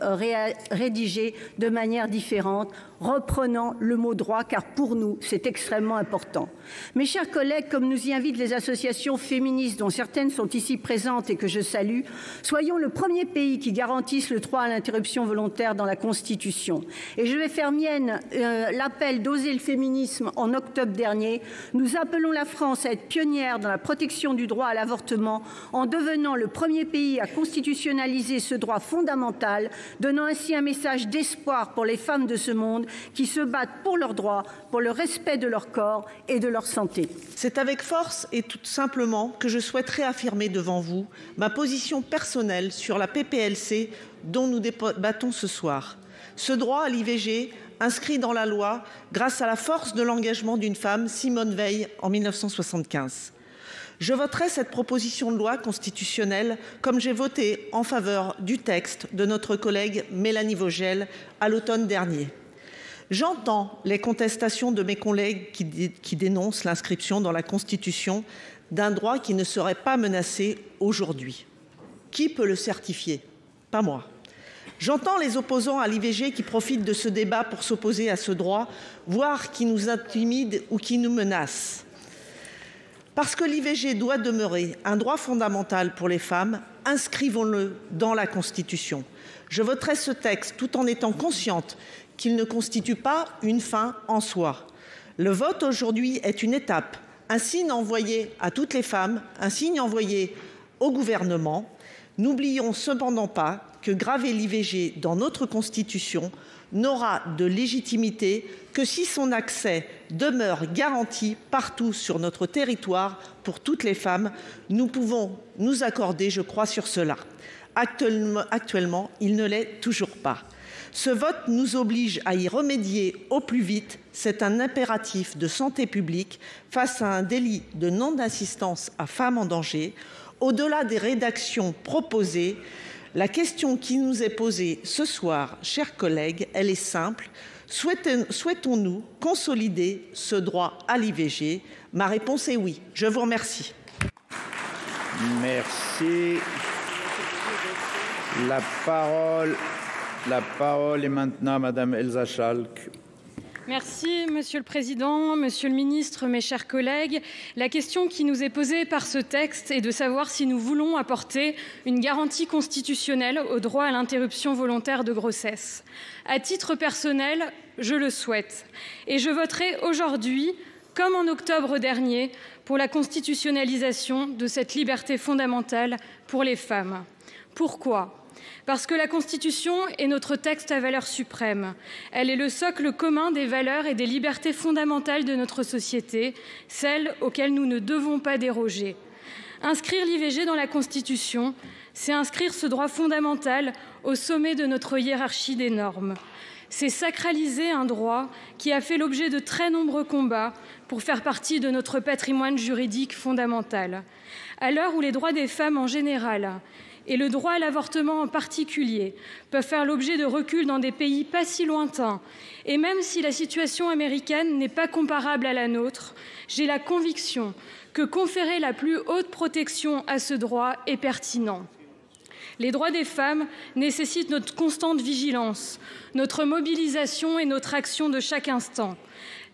rédigé de manière différente, reprenant le mot droit, car pour nous, c'est extrêmement important. Mes chers collègues, comme nous y invitent les associations féministes, dont certaines sont ici présentes et que je salue, soyons le premier pays qui garantisse le droit à l'interruption volontaire dans la Constitution. Et je vais faire mienne l'appel d'Oser le féminisme en octobre dernier. Nous appelons la France à être pionnière dans la protection du droit à l'avortement en devenant le premier pays à constitutionnaliser ce droit fondamental, donnant ainsi un message d'espoir pour les femmes de ce monde qui se battent pour leurs droits, pour le respect de leur corps et de leur santé. C'est avec force et tout simplement que je souhaite réaffirmer devant vous ma position personnelle sur la PPLC dont nous débattons ce soir. Ce droit à l'IVG, inscrit dans la loi grâce à la force de l'engagement d'une femme, Simone Veil, en 1975. Je voterai cette proposition de loi constitutionnelle comme j'ai voté en faveur du texte de notre collègue Mélanie Vogel à l'automne dernier. J'entends les contestations de mes collègues qui dénoncent l'inscription dans la Constitution d'un droit qui ne serait pas menacé aujourd'hui. Qui peut le certifier? Pas moi. J'entends les opposants à l'IVG qui profitent de ce débat pour s'opposer à ce droit, voire qui nous intimident ou qui nous menacent. Parce que l'IVG doit demeurer un droit fondamental pour les femmes, inscrivons-le dans la Constitution. Je voterai ce texte tout en étant consciente qu'il ne constitue pas une fin en soi. Le vote aujourd'hui est une étape, un signe envoyé à toutes les femmes, un signe envoyé au gouvernement. N'oublions cependant pas que graver l'IVG dans notre Constitution n'aura de légitimité que si son accès demeure garanti partout sur notre territoire pour toutes les femmes. Nous pouvons nous accorder, je crois, sur cela. Actuellement, il ne l'est toujours pas. Ce vote nous oblige à y remédier au plus vite. C'est un impératif de santé publique face à un délit de non-assistance à femme en danger. Au-delà des rédactions proposées, la question qui nous est posée ce soir, chers collègues, elle est simple. Souhaitons-nous consolider ce droit à l'IVG? Ma réponse est oui. Je vous remercie. Merci. La parole est maintenant à Madame Elsa Schalk. Merci, Monsieur le Président, Monsieur le Ministre, mes chers collègues. La question qui nous est posée par ce texte est de savoir si nous voulons apporter une garantie constitutionnelle au droit à l'interruption volontaire de grossesse. À titre personnel, je le souhaite. Et je voterai aujourd'hui, comme en octobre dernier, pour la constitutionnalisation de cette liberté fondamentale pour les femmes. Pourquoi ? Parce que la Constitution est notre texte à valeur suprême. Elle est le socle commun des valeurs et des libertés fondamentales de notre société, celles auxquelles nous ne devons pas déroger. Inscrire l'IVG dans la Constitution, c'est inscrire ce droit fondamental au sommet de notre hiérarchie des normes. C'est sacraliser un droit qui a fait l'objet de très nombreux combats pour faire partie de notre patrimoine juridique fondamental. À l'heure où les droits des femmes en général et le droit à l'avortement en particulier peuvent faire l'objet de reculs dans des pays pas si lointains, et même si la situation américaine n'est pas comparable à la nôtre, j'ai la conviction que conférer la plus haute protection à ce droit est pertinent. Les droits des femmes nécessitent notre constante vigilance, notre mobilisation et notre action de chaque instant.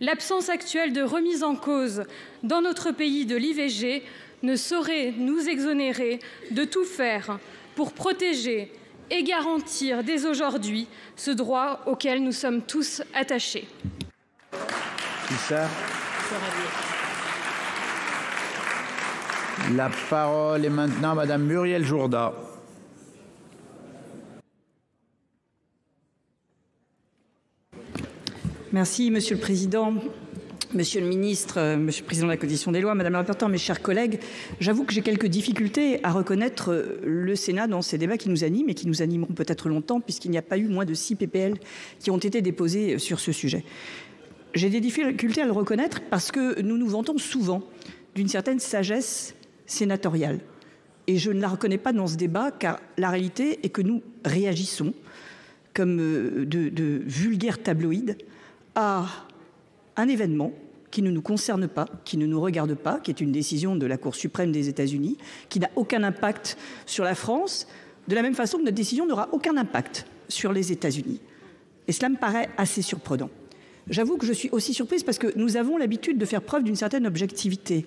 L'absence actuelle de remise en cause dans notre pays de l'IVG ne saurait nous exonérer de tout faire pour protéger et garantir dès aujourd'hui ce droit auquel nous sommes tous attachés. La parole est maintenant à Madame Muriel Jourda. Merci, Monsieur le Président. Monsieur le ministre, Monsieur le Président de la Commission des lois, Madame la rapporteure, mes chers collègues, j'avoue que j'ai quelques difficultés à reconnaître le Sénat dans ces débats qui nous animent et qui nous animeront peut-être longtemps, puisqu'il n'y a pas eu moins de 6 PPL qui ont été déposés sur ce sujet. J'ai des difficultés à le reconnaître parce que nous nous vantons souvent d'une certaine sagesse sénatoriale. Et je ne la reconnais pas dans ce débat, car la réalité est que nous réagissons comme de vulgaires tabloïds à un événement qui ne nous concerne pas, qui ne nous regarde pas, qui est une décision de la Cour suprême des États-Unis, qui n'a aucun impact sur la France, de la même façon que notre décision n'aura aucun impact sur les États-Unis. Et cela me paraît assez surprenant. J'avoue que je suis aussi surprise parce que nous avons l'habitude de faire preuve d'une certaine objectivité.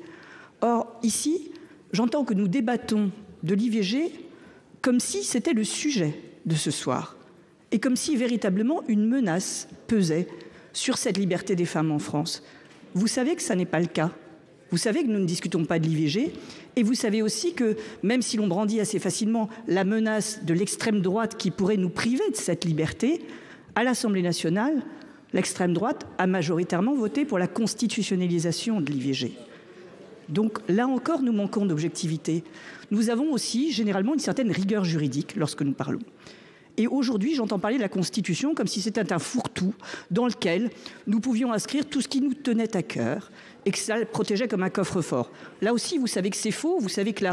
Or, ici, j'entends que nous débattons de l'IVG comme si c'était le sujet de ce soir et comme si véritablement une menace pesait sur cette liberté des femmes en France. Vous savez que ça n'est pas le cas. Vous savez que nous ne discutons pas de l'IVG et vous savez aussi que même si l'on brandit assez facilement la menace de l'extrême droite qui pourrait nous priver de cette liberté, à l'Assemblée nationale, l'extrême droite a majoritairement voté pour la constitutionnalisation de l'IVG. Donc là encore, nous manquons d'objectivité. Nous avons aussi généralement une certaine rigueur juridique lorsque nous parlons. Et aujourd'hui, j'entends parler de la Constitution comme si c'était un fourre-tout dans lequel nous pouvions inscrire tout ce qui nous tenait à cœur et que ça le protégeait comme un coffre-fort. Là aussi, vous savez que c'est faux. Vous savez que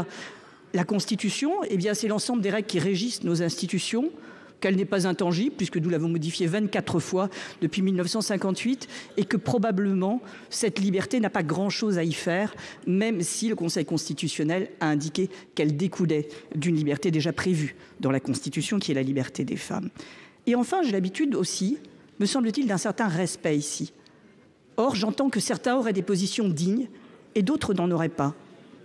la Constitution, eh bien, c'est l'ensemble des règles qui régissent nos institutions, qu'elle n'est pas intangible, puisque nous l'avons modifiée 24 fois depuis 1958, et que probablement cette liberté n'a pas grand-chose à y faire, même si le Conseil constitutionnel a indiqué qu'elle découlait d'une liberté déjà prévue dans la Constitution, qui est la liberté des femmes. Et enfin, j'ai l'habitude aussi, me semble-t-il, d'un certain respect ici. Or, j'entends que certains auraient des positions dignes et d'autres n'en auraient pas.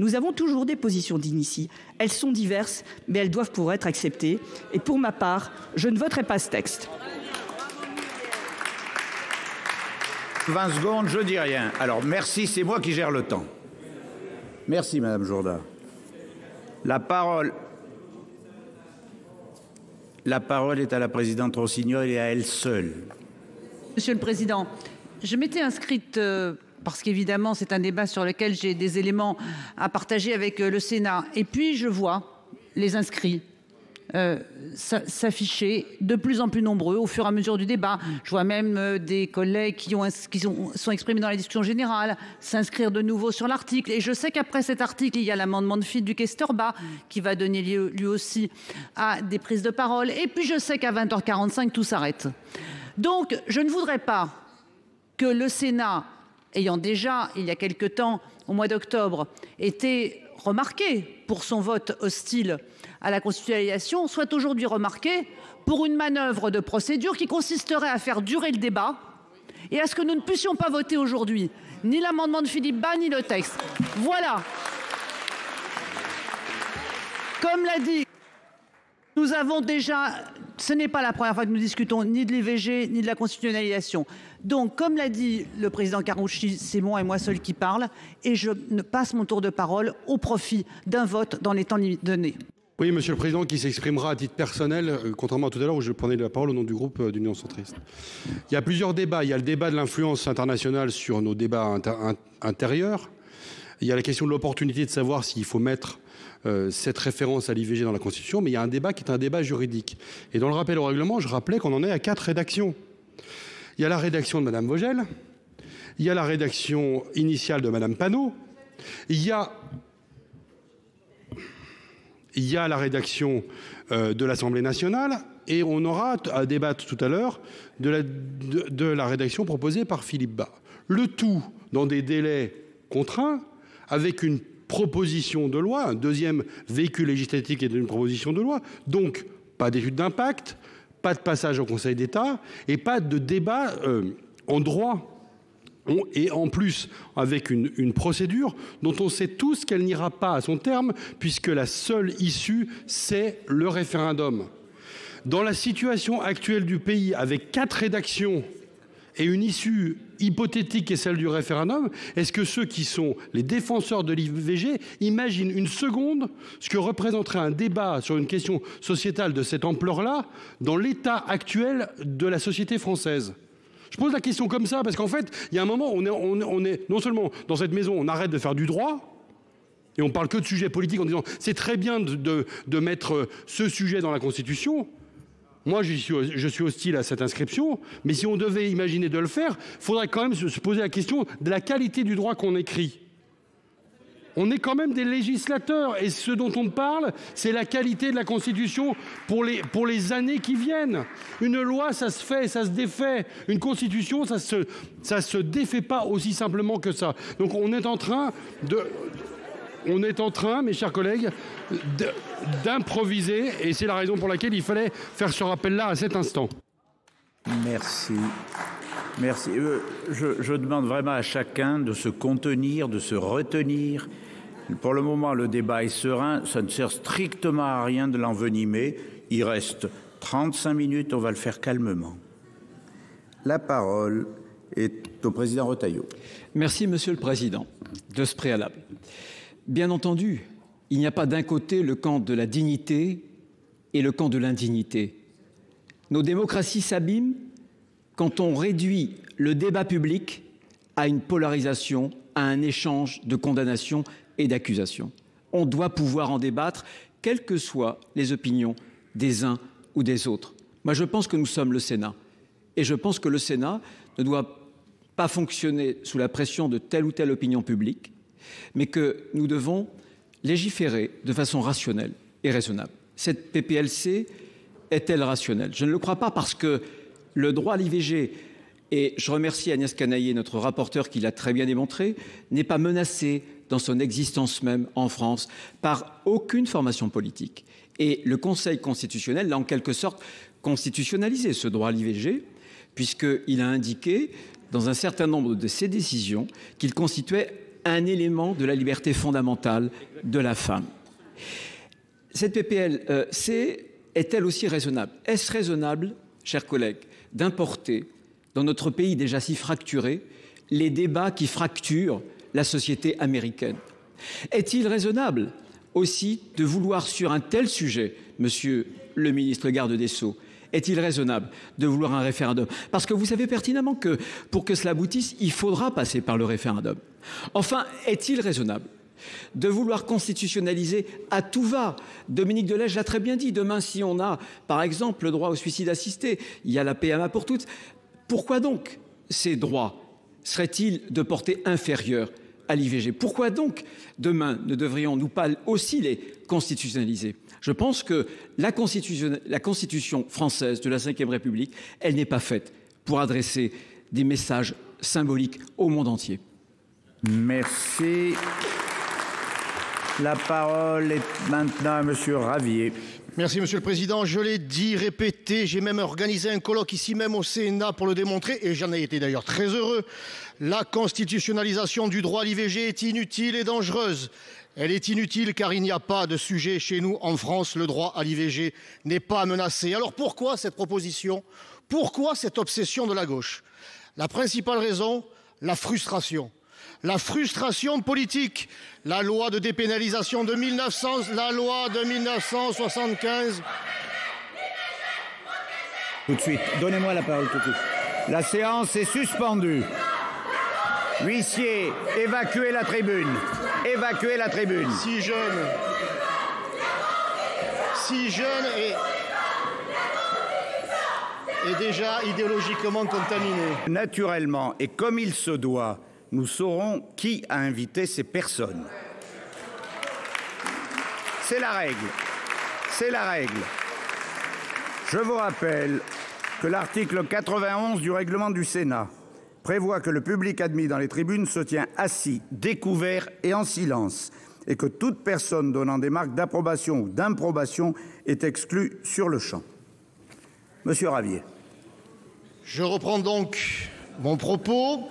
Nous avons toujours des positions dignes ici. Elles sont diverses, mais elles doivent pouvoir être acceptées. Et pour ma part, je ne voterai pas ce texte. 20 secondes, je dis rien. Alors, merci, c'est moi qui gère le temps. Merci, Madame Jourda. La parole est à la présidente Rossignol et à elle seule. Monsieur le Président, je m'étais inscrite... parce qu'évidemment, c'est un débat sur lequel j'ai des éléments à partager avec le Sénat. Et puis, je vois les inscrits s'afficher de plus en plus nombreux au fur et à mesure du débat. Je vois même des collègues qui sont exprimés dans la discussion générale s'inscrire de nouveau sur l'article. Et je sais qu'après cet article, il y a l'amendement de Philippe Duquesne-Torbat qui va donner lieu lui aussi à des prises de parole. Et puis, je sais qu'à 20h45, tout s'arrête. Donc, je ne voudrais pas que le Sénat, ayant déjà, il y a quelque temps, au mois d'octobre, été remarqué pour son vote hostile à la constitutionnalisation, soit aujourd'hui remarqué pour une manœuvre de procédure qui consisterait à faire durer le débat et à ce que nous ne puissions pas voter aujourd'hui ni l'amendement de Philippe Bas, ni le texte. Voilà. Comme l'a dit, nous avons déjà... Ce n'est pas la première fois que nous discutons ni de l'IVG, ni de la constitutionnalisation. Donc, comme l'a dit le président Karoutchi, c'est moi et moi seul qui parle, et je passe mon tour de parole au profit d'un vote dans les temps donnés. Oui, Monsieur le Président, qui s'exprimera à titre personnel, contrairement à tout à l'heure où je prenais la parole au nom du groupe d'Union centriste. Il y a plusieurs débats. Il y a le débat de l'influence internationale sur nos débats intérieurs. Il y a la question de l'opportunité de savoir s'il faut mettre cette référence à l'IVG dans la Constitution, mais il y a un débat qui est un débat juridique. Et dans le rappel au règlement, je rappelais qu'on en est à 4 rédactions. Il y a la rédaction de Madame Vogel, il y a la rédaction initiale de Madame Panot, il y a la rédaction de l'Assemblée nationale, et on aura à débattre tout à l'heure de la rédaction proposée par Philippe Bas. Le tout dans des délais contraints, avec une proposition de loi, un deuxième véhicule législatif qui est une proposition de loi, donc pas d'étude d'impact, pas de passage au Conseil d'État et pas de débat en droit. Et en plus, avec une procédure dont on sait tous qu'elle n'ira pas à son terme, puisque la seule issue, c'est le référendum. Dans la situation actuelle du pays, avec 4 rédactions et une issue hypothétique qui est celle du référendum, est-ce que ceux qui sont les défenseurs de l'IVG imaginent une seconde ce que représenterait un débat sur une question sociétale de cette ampleur-là dans l'état actuel de la société française ? Je pose la question comme ça parce qu'en fait, il y a un moment, on est non seulement dans cette maison, on arrête de faire du droit et on parle que de sujets politiques en disant c'est très bien de mettre ce sujet dans la Constitution. Moi, je suis hostile à cette inscription, mais si on devait imaginer de le faire, il faudrait quand même se poser la question de la qualité du droit qu'on écrit. On est quand même des législateurs et ce dont on parle, c'est la qualité de la Constitution pour les années qui viennent. Une loi, ça se fait, ça se défait. Une Constitution, ça se défait pas aussi simplement que ça. Donc on est en train, mes chers collègues, d'improviser et c'est la raison pour laquelle il fallait faire ce rappel-là à cet instant. Merci. Merci. Je demande vraiment à chacun de se contenir, de se retenir. Pour le moment, le débat est serein. Ça ne sert strictement à rien de l'envenimer. Il reste 35 minutes. On va le faire calmement. La parole est au président Retailleau. Merci, Monsieur le Président, de ce préalable. Bien entendu, il n'y a pas d'un côté le camp de la dignité et le camp de l'indignité. Nos démocraties s'abîment quand on réduit le débat public à une polarisation, à un échange de condamnations et d'accusations. On doit pouvoir en débattre, quelles que soient les opinions des uns ou des autres. Moi, je pense que nous sommes le Sénat. Et je pense que le Sénat ne doit pas fonctionner sous la pression de telle ou telle opinion publique, mais que nous devons légiférer de façon rationnelle et raisonnable. Cette PPLC est-elle rationnelle? Je ne le crois pas parce que le droit à l'IVG, et je remercie Agnès Canayer, notre rapporteur, qui l'a très bien démontré, n'est pas menacé dans son existence même en France par aucune formation politique. Et le Conseil constitutionnel l'a en quelque sorte constitutionnalisé, ce droit à l'IVG, puisqu'il a indiqué, dans un certain nombre de ses décisions, qu'il constituait un élément de la liberté fondamentale de la femme. Cette PPLC est-elle aussi raisonnable? Est-ce raisonnable, chers collègues, d'importer dans notre pays déjà si fracturé les débats qui fracturent la société américaine? Est-il raisonnable aussi de vouloir sur un tel sujet, monsieur le ministre, le garde des Sceaux, est-il raisonnable de vouloir un référendum? Parce que vous savez pertinemment que pour que cela aboutisse, il faudra passer par le référendum. Enfin, est-il raisonnable de vouloir constitutionnaliser à tout va? Dominique de Legge l'a très bien dit. Demain, si on a, par exemple, le droit au suicide assisté, il y a la PMA pour toutes. Pourquoi donc ces droits seraient-ils de portée inférieure à l'IVG? Pourquoi donc, demain, ne devrions-nous pas aussi les constitutionnaliser? Je pense que la Constitution française de la Ve République, elle n'est pas faite pour adresser des messages symboliques au monde entier. Merci. La parole est maintenant à Monsieur Ravier. Merci Monsieur le Président. Je l'ai dit, répété, j'ai même organisé un colloque ici même au Sénat pour le démontrer et j'en ai été d'ailleurs très heureux. La constitutionnalisation du droit à l'IVG est inutile et dangereuse. Elle est inutile car il n'y a pas de sujet chez nous en France. Le droit à l'IVG n'est pas menacé. Alors pourquoi cette proposition? Pourquoi cette obsession de la gauche? La principale raison, la frustration. La frustration politique. La loi de dépénalisation de 1975. Tout de suite, donnez-moi la parole tout de suite. La séance est suspendue. Huissier, évacuez la tribune. Évacuez la tribune. Si jeune et... est déjà idéologiquement contaminé. Naturellement, et comme il se doit, nous saurons qui a invité ces personnes. C'est la règle. C'est la règle. Je vous rappelle que l'article 91 du règlement du Sénat prévoit que le public admis dans les tribunes se tient assis, découvert et en silence, et que toute personne donnant des marques d'approbation ou d'improbation est exclue sur le champ. Monsieur Ravier. Je reprends donc mon propos.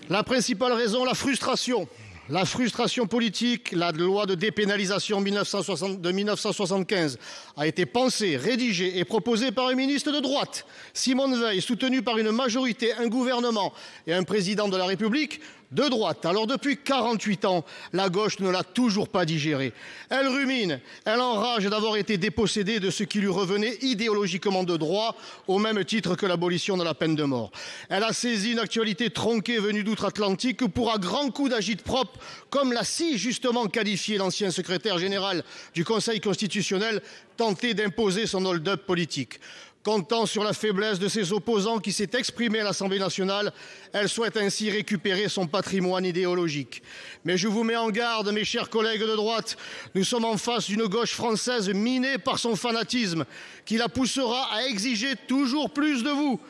La principale raison, la frustration. La frustration politique, la loi de dépénalisation de 1975 a été pensée, rédigée et proposée par un ministre de droite, Simone Veil, soutenu par une majorité, un gouvernement et un président de la République de droite. Alors depuis 48 ans, la gauche ne l'a toujours pas digérée. Elle rumine, elle enrage d'avoir été dépossédée de ce qui lui revenait idéologiquement de droit, au même titre que l'abolition de la peine de mort. Elle a saisi une actualité tronquée venue d'outre-Atlantique pour un grand coup d'agite-propre, comme l'a si justement qualifié l'ancien secrétaire général du Conseil constitutionnel, tenter d'imposer son hold-up politique. Comptant sur la faiblesse de ses opposants qui s'est exprimé à l'Assemblée nationale, elle souhaite ainsi récupérer son patrimoine idéologique. Mais je vous mets en garde, mes chers collègues de droite, nous sommes en face d'une gauche française minée par son fanatisme, qui la poussera à exiger toujours plus de vous.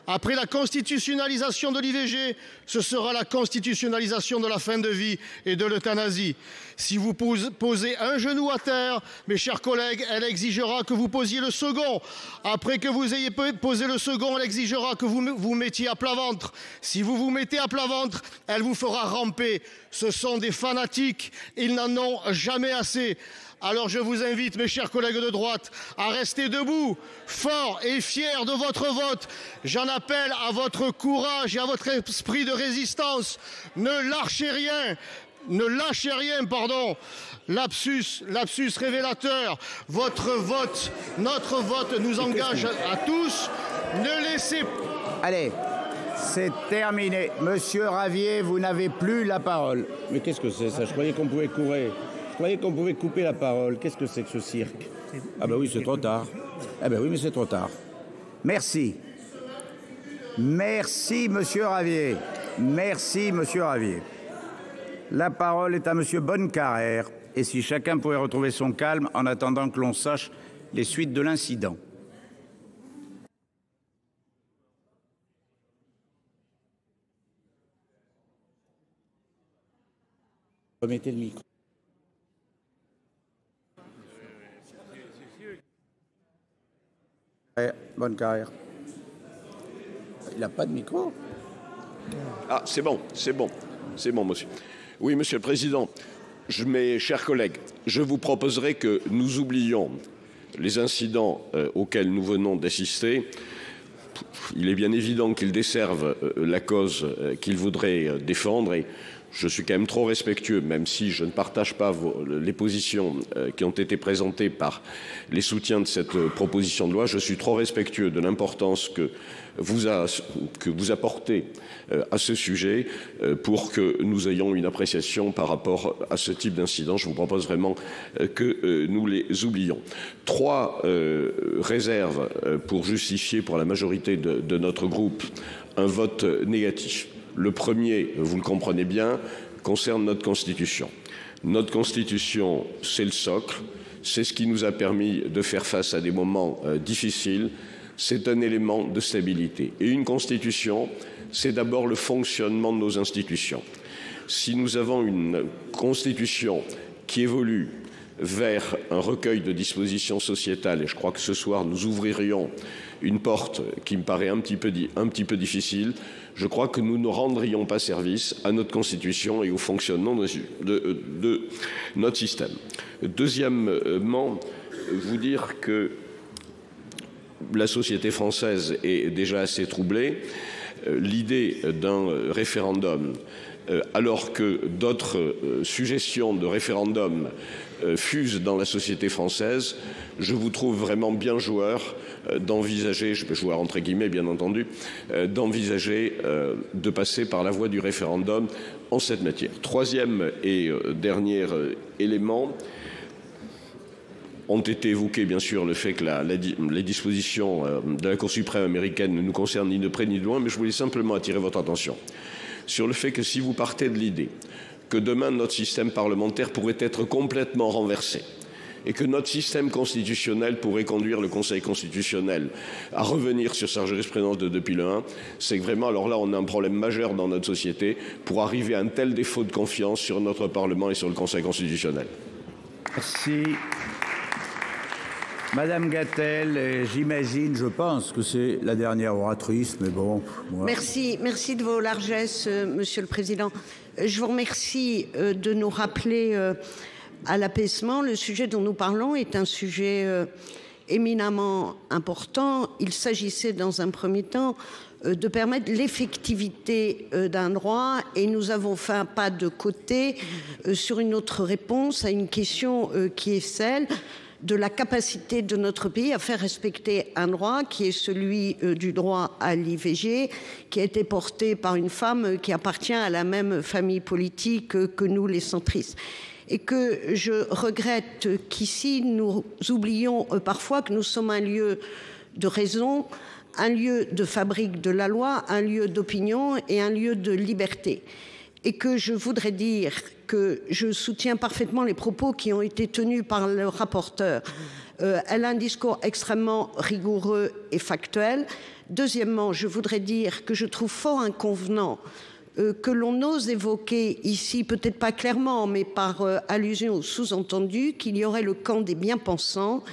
Après la constitutionnalisation de l'IVG, ce sera la constitutionnalisation de la fin de vie et de l'euthanasie. Si vous posez un genou à terre, mes chers collègues, elle exigera que vous posiez le second. Après que vous ayez posé le second, elle exigera que vous vous mettiez à plat ventre. Si vous vous mettez à plat ventre, elle vous fera ramper. Ce sont des fanatiques, ils n'en ont jamais assez. Alors je vous invite, mes chers collègues de droite, à rester debout, forts et fiers de votre vote. J'en appelle à votre courage et à votre esprit de résistance. Ne lâchez rien. Ne lâchez rien, pardon. Lapsus révélateur. Votre vote, notre vote nous engage à tous. Ne laissez... Allez, c'est terminé. Monsieur Ravier, vous n'avez plus la parole. Mais qu'est-ce que c'est ça? Je croyais qu'on pouvait courir. Je croyais qu'on pouvait couper la parole. Qu'est-ce que c'est que ce cirque? Ah ben oui, c'est trop tard. Ah ben oui, mais c'est trop tard. Merci. Merci, monsieur Ravier. Merci, monsieur Ravier. La parole est à monsieur Bonnecarrère. Et si chacun pouvait retrouver son calme en attendant que l'on sache les suites de l'incident. Remettez le micro. Bonnecarrère. Il n'a pas de micro. Ah, c'est bon, monsieur. Oui, monsieur le Président, mes chers collègues, je vous proposerai que nous oublions les incidents auxquels nous venons d'assister. Il est bien évident qu'ils desservent la cause qu'ils voudraient défendre et je suis quand même trop respectueux, même si je ne partage pas les positions qui ont été présentées par les soutiens de cette proposition de loi. Je suis trop respectueux de l'importance que vous apportez à ce sujet pour que nous ayons une appréciation par rapport à ce type d'incident. Je vous propose vraiment que nous les oublions. 3 réserves pour justifier pour la majorité de notre groupe un vote négatif. Le premier, vous le comprenez bien, concerne notre Constitution. Notre Constitution, c'est le socle, c'est ce qui nous a permis de faire face à des moments difficiles, c'est un élément de stabilité. Et une Constitution, c'est d'abord le fonctionnement de nos institutions. Si nous avons une Constitution qui évolue vers un recueil de dispositions sociétales, et je crois que ce soir nous ouvririons une porte qui me paraît un petit peu difficile, je crois que nous ne rendrions pas service à notre Constitution et au fonctionnement de notre système. Deuxièmement, vous dire que la société française est déjà assez troublée. L'idée d'un référendum, alors que d'autres suggestions de référendum fusent dans la société française, je vous trouve vraiment bien joueur d'envisager, je peux jouer entre guillemets bien entendu, d'envisager de passer par la voie du référendum en cette matière. Troisième et dernier élément, ont été évoqués, bien sûr, le fait que les dispositions de la Cour suprême américaine ne nous concernent ni de près ni de loin, mais je voulais simplement attirer votre attention sur le fait que si vous partez de l'idée que demain notre système parlementaire pourrait être complètement renversé et que notre système constitutionnel pourrait conduire le Conseil constitutionnel à revenir sur sa jurisprudence de depuis le 1, c'est que vraiment, alors là, on a un problème majeur dans notre société pour arriver à un tel défaut de confiance sur notre Parlement et sur le Conseil constitutionnel. Merci. Madame Gatel, j'imagine, je pense que c'est la dernière oratrice, mais bon. Moi... Merci de vos largesses, Monsieur le Président. Je vous remercie de nous rappeler à l'apaisement. Le sujet dont nous parlons est un sujet éminemment important. Il s'agissait dans un premier temps de permettre l'effectivité d'un droit et nous avons fait un pas de côté sur une autre réponse à une question qui est celle de la capacité de notre pays à faire respecter un droit qui est celui du droit à l'IVG, qui a été porté par une femme qui appartient à la même famille politique que nous, les centristes. Et que je regrette qu'ici, nous oublions parfois que nous sommes un lieu de raison, un lieu de fabrique de la loi, un lieu d'opinion et un lieu de liberté. Et que je voudrais dire que je soutiens parfaitement les propos qui ont été tenus par le rapporteur. Elle a un discours extrêmement rigoureux et factuel. Deuxièmement, je voudrais dire que je trouve fort inconvenant que l'on ose évoquer ici, peut-être pas clairement, mais par allusion au sous-entendu, qu'il y aurait le camp des bien-pensants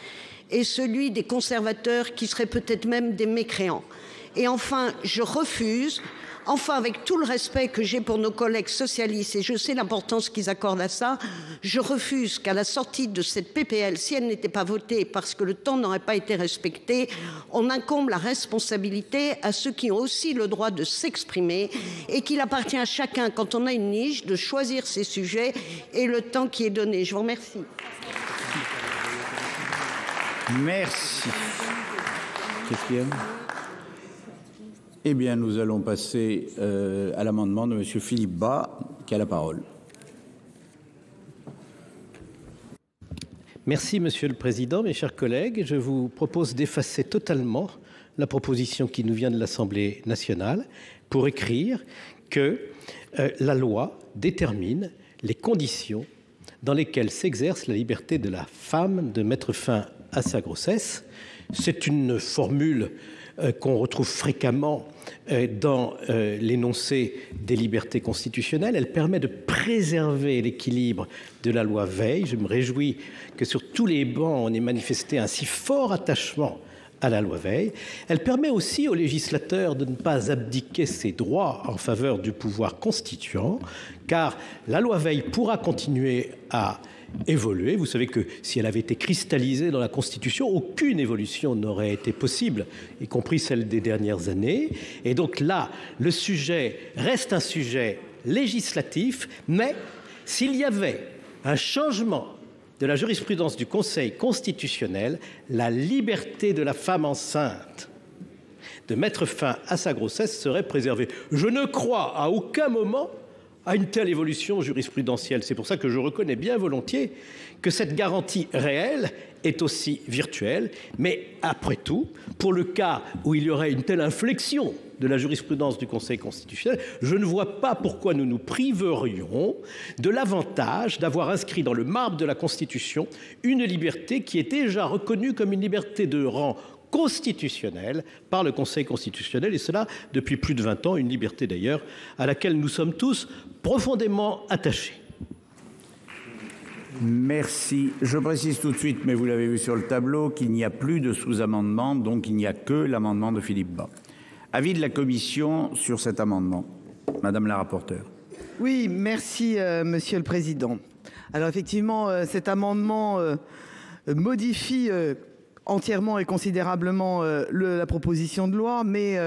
et celui des conservateurs qui seraient peut-être même des mécréants. Et enfin, je refuse, avec tout le respect que j'ai pour nos collègues socialistes, et je sais l'importance qu'ils accordent à ça, je refuse qu'à la sortie de cette PPL, si elle n'était pas votée parce que le temps n'aurait pas été respecté, on incombe la responsabilité à ceux qui ont aussi le droit de s'exprimer et qu'il appartient à chacun, quand on a une niche, de choisir ses sujets et le temps qui est donné. Je vous remercie. Merci. Eh bien, nous allons passer à l'amendement de Monsieur Philippe Bas, qui a la parole. Merci, Monsieur le Président, mes chers collègues. Je vous propose d'effacer totalement la proposition qui nous vient de l'Assemblée nationale pour écrire que la loi détermine les conditions dans lesquelles s'exerce la liberté de la femme de mettre fin à sa grossesse. C'est une formule qu'on retrouve fréquemment dans l'énoncé des libertés constitutionnelles. Elle permet de préserver l'équilibre de la loi Veil. Je me réjouis que sur tous les bancs, on ait manifesté un si fort attachement à la loi Veil. Elle permet aussi au législateur de ne pas abdiquer ses droits en faveur du pouvoir constituant, car la loi Veil pourra continuer à évoluer. Vous savez que si elle avait été cristallisée dans la Constitution, aucune évolution n'aurait été possible, y compris celle des dernières années. Et donc là, le sujet reste un sujet législatif, mais s'il y avait un changement de la jurisprudence du Conseil constitutionnel, la liberté de la femme enceinte de mettre fin à sa grossesse serait préservée. Je ne crois à aucun moment à une telle évolution jurisprudentielle. C'est pour ça que je reconnais bien volontiers que cette garantie réelle est aussi virtuelle. Mais après tout, pour le cas où il y aurait une telle inflexion de la jurisprudence du Conseil constitutionnel, je ne vois pas pourquoi nous nous priverions de l'avantage d'avoir inscrit dans le marbre de la Constitution une liberté qui est déjà reconnue comme une liberté de rang constitutionnelle par le Conseil constitutionnel, et cela depuis plus de 20 ans, une liberté d'ailleurs à laquelle nous sommes tous profondément attachés. Merci. Je précise tout de suite, mais vous l'avez vu sur le tableau, qu'il n'y a plus de sous-amendement, donc il n'y a que l'amendement de Philippe Bas. Avis de la commission sur cet amendement. Madame la rapporteure. Oui, merci Monsieur le Président. Alors effectivement, cet amendement modifie entièrement et considérablement la proposition de loi, mais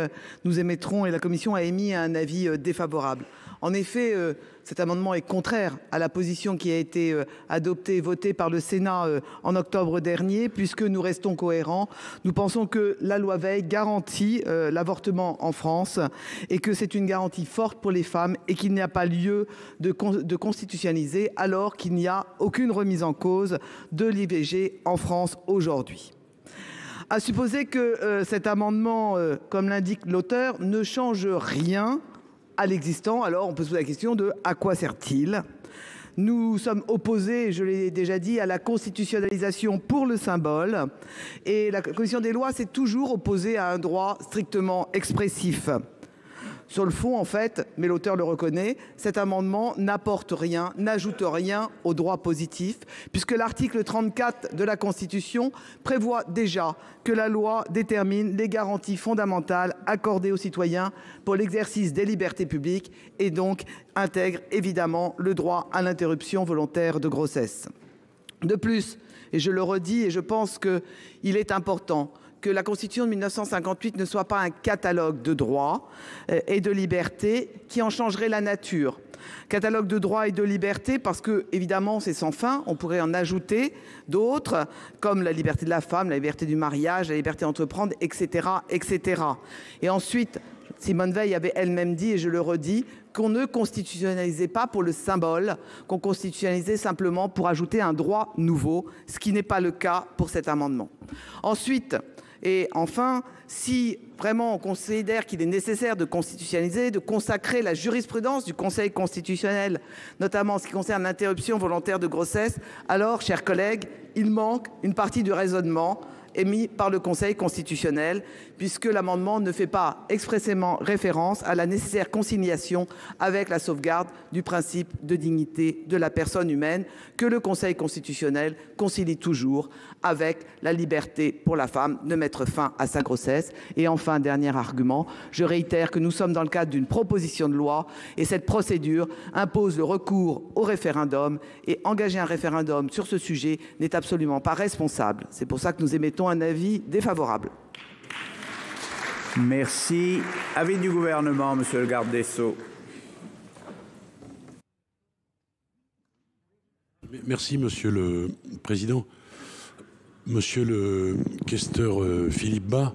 nous émettrons, et la commission a émis un avis défavorable. En effet, cet amendement est contraire à la position qui a été adoptée et votée par le Sénat en octobre dernier, puisque nous restons cohérents. Nous pensons que la loi Veil garantit l'avortement en France et que c'est une garantie forte pour les femmes et qu'il n'y a pas lieu de constitutionnaliser alors qu'il n'y a aucune remise en cause de l'IVG en France aujourd'hui. À supposer que cet amendement, comme l'indique l'auteur, ne change rien à l'existant, alors on peut se poser la question de à quoi sert-il ? Nous sommes opposés, je l'ai déjà dit, à la constitutionnalisation pour le symbole. Et la commission des lois s'est toujours opposée à un droit strictement expressif. Sur le fond, en fait, mais l'auteur le reconnaît, cet amendement n'apporte rien, n'ajoute rien au droit positif, puisque l'article 34 de la Constitution prévoit déjà que la loi détermine les garanties fondamentales accordées aux citoyens pour l'exercice des libertés publiques et donc intègre évidemment le droit à l'interruption volontaire de grossesse. De plus, et je le redis, et je pense qu'il est important que la Constitution de 1958 ne soit pas un catalogue de droits et de libertés qui en changerait la nature. Catalogue de droits et de libertés parce que, évidemment, c'est sans fin. On pourrait en ajouter d'autres, comme la liberté de la femme, la liberté du mariage, la liberté d'entreprendre, etc., etc. Et ensuite, Simone Veil avait elle-même dit, et je le redis, qu'on ne constitutionnalisait pas pour le symbole, qu'on constitutionnalisait simplement pour ajouter un droit nouveau, ce qui n'est pas le cas pour cet amendement. Ensuite, et enfin, si vraiment on considère qu'il est nécessaire de constitutionnaliser, de consacrer la jurisprudence du Conseil constitutionnel, notamment en ce qui concerne l'interruption volontaire de grossesse, alors, chers collègues, il manque une partie du raisonnement émis par le Conseil constitutionnel, puisque l'amendement ne fait pas expressément référence à la nécessaire conciliation avec la sauvegarde du principe de dignité de la personne humaine, que le Conseil constitutionnel concilie toujours avec la liberté pour la femme de mettre fin à sa grossesse. Et enfin, dernier argument, je réitère que nous sommes dans le cadre d'une proposition de loi et cette procédure impose le recours au référendum, et engager un référendum sur ce sujet n'est absolument pas responsable. C'est pour ça que nous émettons un avis défavorable. Merci. Avis du gouvernement, monsieur le garde des Sceaux. Merci, monsieur le président. Monsieur le questeur Philippe Bas,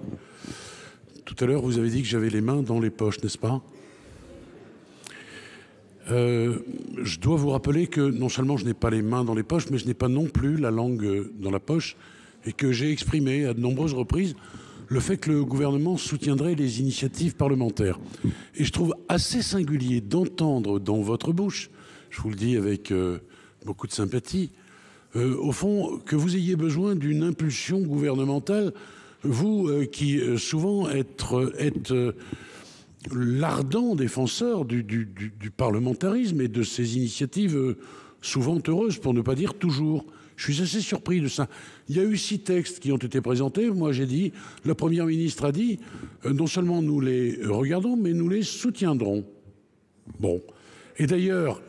tout à l'heure, vous avez dit que j'avais les mains dans les poches, n'est-ce pas ? Je dois vous rappeler que non seulement je n'ai pas les mains dans les poches, mais je n'ai pas non plus la langue dans la poche, et que j'ai exprimé à de nombreuses reprises le fait que le gouvernement soutiendrait les initiatives parlementaires. Et je trouve assez singulier d'entendre dans votre bouche, je vous le dis avec beaucoup de sympathie, au fond, que vous ayez besoin d'une impulsion gouvernementale, vous qui souvent êtes l'ardent défenseur du parlementarisme et de ces initiatives souvent heureuses, pour ne pas dire toujours. Je suis assez surpris de ça. Il y a eu 6 textes qui ont été présentés. Moi, j'ai dit, la Première ministre a dit, non seulement nous les regardons, mais nous les soutiendrons. Bon. Et d'ailleurs,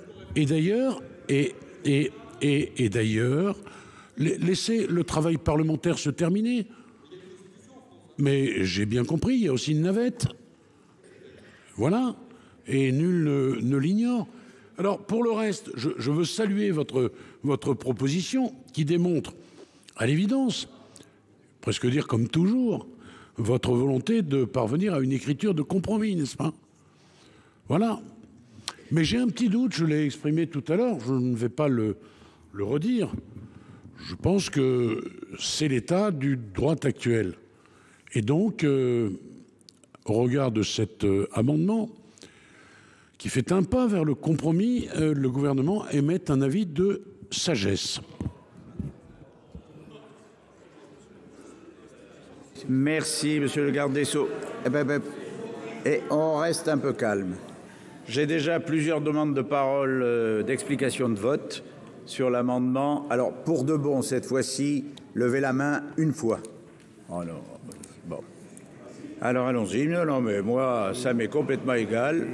laissez le travail parlementaire se terminer. Mais j'ai bien compris, il y a aussi une navette. Voilà. Et nul ne l'ignore. Alors, pour le reste, je veux saluer votre proposition qui démontre, à l'évidence, presque dire comme toujours, votre volonté de parvenir à une écriture de compromis, n'est-ce pas? Voilà. Mais j'ai un petit doute, je l'ai exprimé tout à l'heure, je ne vais pas le redire. Je pense que c'est l'état du droit actuel. Et donc, au regard de cet amendement, qui fait un pas vers le compromis, le gouvernement émet un avis de sagesse. Merci, monsieur le garde des Sceaux. Et on reste un peu calme. J'ai déjà plusieurs demandes de parole, d'explication de vote sur l'amendement. Alors, pour de bon, cette fois-ci, levez la main une fois. Oh non, bon. Alors, allons-y. Non, mais moi, ça m'est complètement égal.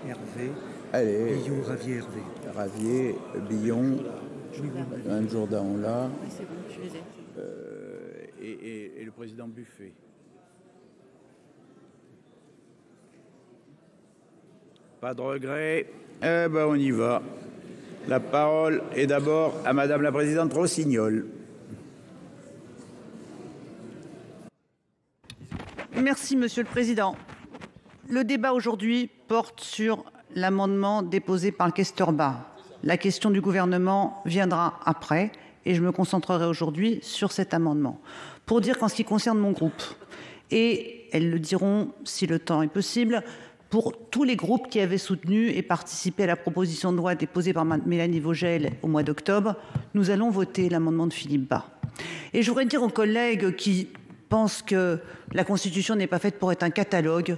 Hervé. Allez. Billon, Ravier, Hervé. Ravier, Billon. Un Jourdain, on l'a. Oui, c'est bon, je les ai. Et le président Buffet. Pas de regret. On y va. La parole est d'abord à Madame la Présidente Rossignol. Merci, Monsieur le Président. Le débat aujourd'hui porte sur l'amendement déposé par le questeur Bas. La question du gouvernement viendra après et je me concentrerai aujourd'hui sur cet amendement. Pour dire qu'en ce qui concerne mon groupe, et elles le diront si le temps est possible, pour tous les groupes qui avaient soutenu et participé à la proposition de loi déposée par Mélanie Vogel au mois d'octobre, nous allons voter l'amendement de Philippe Bas. Et je voudrais dire aux collègues qui pensent que la Constitution n'est pas faite pour être un catalogue,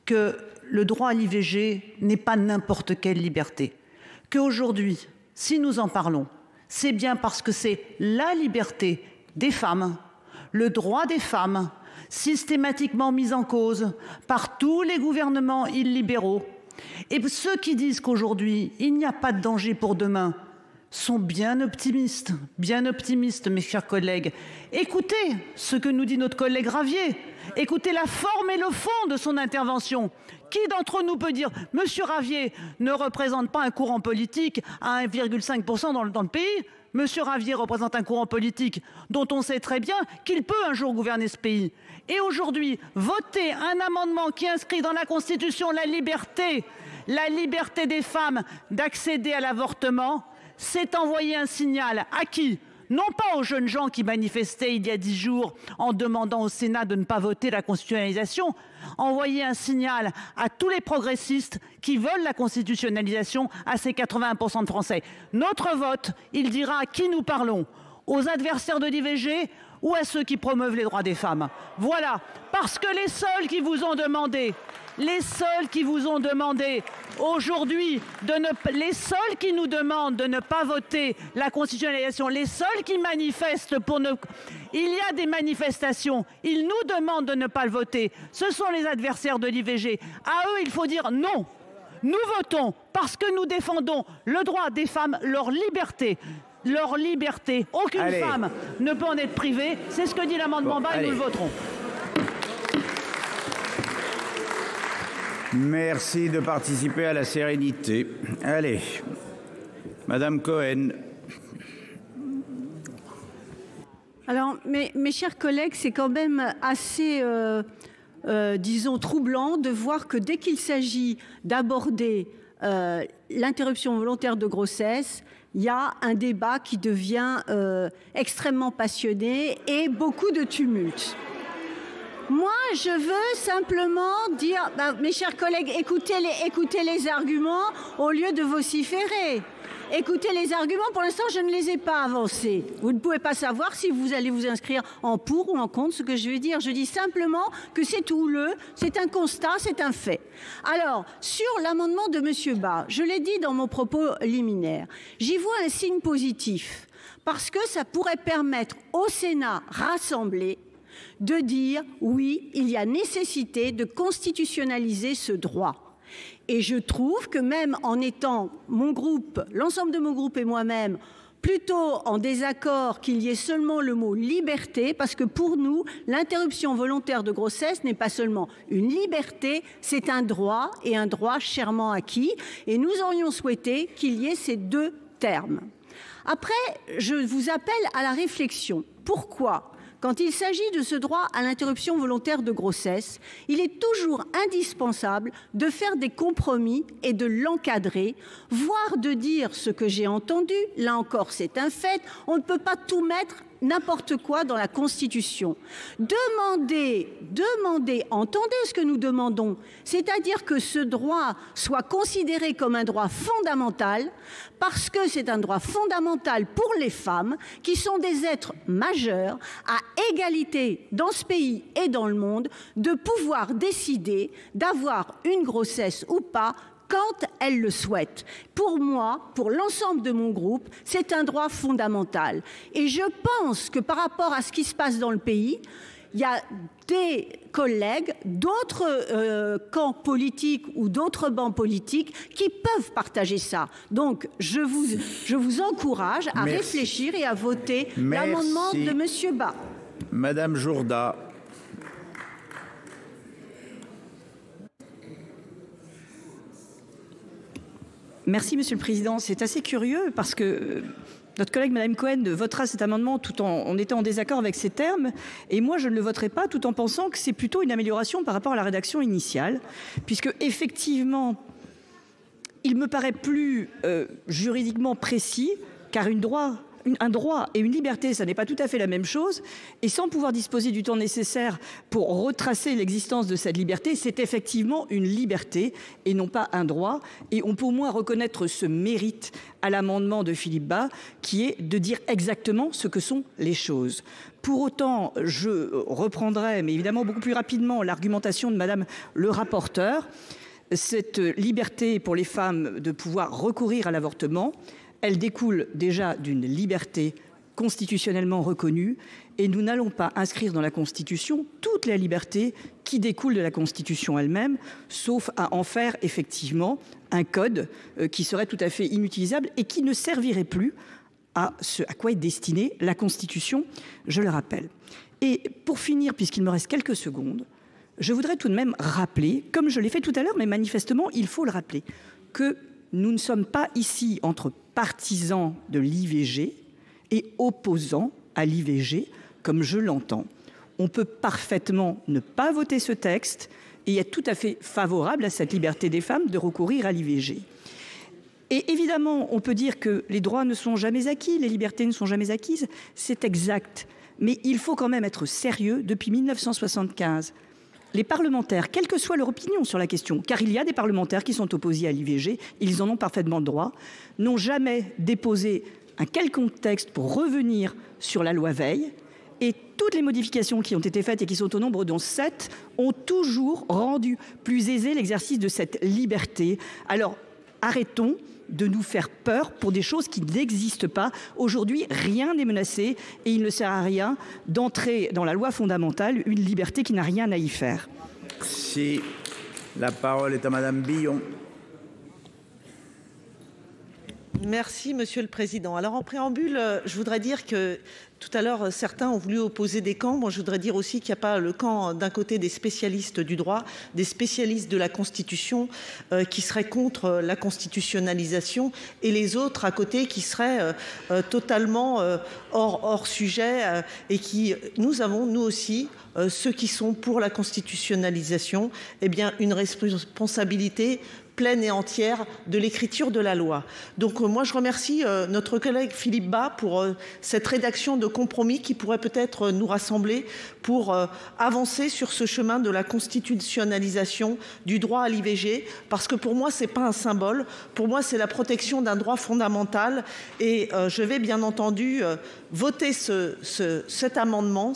que le droit à l'IVG n'est pas n'importe quelle liberté. Qu'aujourd'hui, si nous en parlons, c'est bien parce que c'est la liberté des femmes, le droit des femmes, systématiquement mis en cause par tous les gouvernements illibéraux. Et ceux qui disent qu'aujourd'hui, il n'y a pas de danger pour demain, sont bien optimistes, mes chers collègues. Écoutez ce que nous dit notre collègue Ravier. Écoutez la forme et le fond de son intervention. Qui d'entre nous peut dire « Monsieur Ravier ne représente pas un courant politique à 1,5% dans le pays ?» Monsieur Ravier représente un courant politique dont on sait très bien qu'il peut un jour gouverner ce pays. Et aujourd'hui, voter un amendement qui inscrit dans la Constitution la liberté des femmes d'accéder à l'avortement, c'est envoyer un signal à qui ? Non pas aux jeunes gens qui manifestaient il y a 10 jours en demandant au Sénat de ne pas voter la constitutionnalisation, envoyer un signal à tous les progressistes qui veulent la constitutionnalisation, à ces 81% de Français. Notre vote, il dira à qui nous parlons, aux adversaires de l'IVG ou à ceux qui promeuvent les droits des femmes. Voilà, parce que les seuls qui vous ont demandé aujourd'hui les seuls qui nous demandent de ne pas voter la constitutionnalisation, les seuls qui manifestent pour ne... Il y a des manifestations, ils nous demandent de ne pas le voter. Ce sont les adversaires de l'IVG. À eux, il faut dire non. Nous votons parce que nous défendons le droit des femmes, leur liberté. Leur liberté. Aucune femme ne peut en être privée. C'est ce que dit l'amendement Bas et nous le voterons. Merci de participer à la sérénité. Allez, Madame Cohen. Alors, mes chers collègues, c'est quand même assez, disons, troublant de voir que dès qu'il s'agit d'aborder l'interruption volontaire de grossesse, il y a un débat qui devient extrêmement passionné et beaucoup de tumulte. Moi, je veux simplement dire, mes chers collègues, écoutez les arguments au lieu de vociférer. Écoutez les arguments, pour l'instant, je ne les ai pas avancés. Vous ne pouvez pas savoir si vous allez vous inscrire en pour ou en contre ce que je vais dire. Je dis simplement que c'est houleux, c'est un constat, c'est un fait. Alors, sur l'amendement de M. Bas, je l'ai dit dans mon propos liminaire, j'y vois un signe positif, parce que ça pourrait permettre au Sénat rassemblé de dire oui, il y a nécessité de constitutionnaliser ce droit. Et je trouve que même en étant mon groupe, l'ensemble de mon groupe et moi-même, plutôt en désaccord qu'il y ait seulement le mot liberté, parce que pour nous, l'interruption volontaire de grossesse n'est pas seulement une liberté, c'est un droit et un droit chèrement acquis. Et nous aurions souhaité qu'il y ait ces deux termes. Après, je vous appelle à la réflexion. Pourquoi ? Quand il s'agit de ce droit à l'interruption volontaire de grossesse, il est toujours indispensable de faire des compromis et de l'encadrer, voire de dire ce que j'ai entendu, là encore c'est un fait, on ne peut pas tout mettre n'importe quoi dans la Constitution. Demandez, entendez ce que nous demandons, c'est-à-dire que ce droit soit considéré comme un droit fondamental, parce que c'est un droit fondamental pour les femmes, qui sont des êtres majeurs, à égalité dans ce pays et dans le monde, de pouvoir décider d'avoir une grossesse ou pas, quand elle le souhaite. Pour moi, pour l'ensemble de mon groupe, c'est un droit fondamental. Et je pense que par rapport à ce qui se passe dans le pays, il y a des collègues d'autres camps politiques ou d'autres bancs politiques qui peuvent partager ça. Donc, je vous encourage à réfléchir et à voter l'amendement de M. Bas. Madame Jourda. Merci, Monsieur le Président. C'est assez curieux parce que notre collègue Madame Cohen votera cet amendement tout en étant en désaccord avec ces termes. Et moi, je ne le voterai pas tout en pensant que c'est plutôt une amélioration par rapport à la rédaction initiale, puisque effectivement, il me paraît plus juridiquement précis, car un droit et une liberté, ça n'est pas tout à fait la même chose. Et sans pouvoir disposer du temps nécessaire pour retracer l'existence de cette liberté, c'est effectivement une liberté et non pas un droit. Et on peut au moins reconnaître ce mérite à l'amendement de Philippe Bas, qui est de dire exactement ce que sont les choses. Pour autant, je reprendrai, mais évidemment beaucoup plus rapidement, l'argumentation de Madame le rapporteur. Cette liberté pour les femmes de pouvoir recourir à l'avortement, elle découle déjà d'une liberté constitutionnellement reconnue et nous n'allons pas inscrire dans la Constitution toutes les libertés qui découlent de la Constitution elle-même, sauf à en faire effectivement un code qui serait tout à fait inutilisable et qui ne servirait plus à ce à quoi est destinée la Constitution, je le rappelle. Et pour finir, puisqu'il me reste quelques secondes, je voudrais tout de même rappeler, comme je l'ai fait tout à l'heure, mais manifestement il faut le rappeler, que nous ne sommes pas ici entre partisans de l'IVG et opposants à l'IVG, comme je l'entends. On peut parfaitement ne pas voter ce texte et être tout à fait favorable à cette liberté des femmes de recourir à l'IVG. Et évidemment, on peut dire que les droits ne sont jamais acquis, les libertés ne sont jamais acquises, c'est exact. Mais il faut quand même être sérieux. Depuis 1975, les parlementaires, quelle que soit leur opinion sur la question, car il y a des parlementaires qui sont opposés à l'IVG, ils en ont parfaitement le droit, n'ont jamais déposé un quelconque texte pour revenir sur la loi Veil. Et toutes les modifications qui ont été faites et qui sont au nombre dont 7 ont toujours rendu plus aisé l'exercice de cette liberté. Alors arrêtons de nous faire peur pour des choses qui n'existent pas. Aujourd'hui, rien n'est menacé et il ne sert à rien d'entrer dans la loi fondamentale une liberté qui n'a rien à y faire. Si la parole est à Madame Billon. Merci, Monsieur le Président. Alors, en préambule, je voudrais dire que tout à l'heure, certains ont voulu opposer des camps. Moi, je voudrais dire aussi qu'il n'y a pas le camp d'un côté des spécialistes du droit, des spécialistes de la Constitution qui seraient contre la constitutionnalisation et les autres à côté qui seraient totalement hors sujet et qui, nous avons, nous aussi, ceux qui sont pour la constitutionnalisation, eh bien, une responsabilité pleine et entière de l'écriture de la loi. Donc moi je remercie notre collègue Philippe Bas pour cette rédaction de compromis qui pourrait peut-être nous rassembler pour avancer sur ce chemin de la constitutionnalisation du droit à l'IVG, parce que pour moi c'est pas un symbole, pour moi c'est la protection d'un droit fondamental et je vais bien entendu voter cet amendement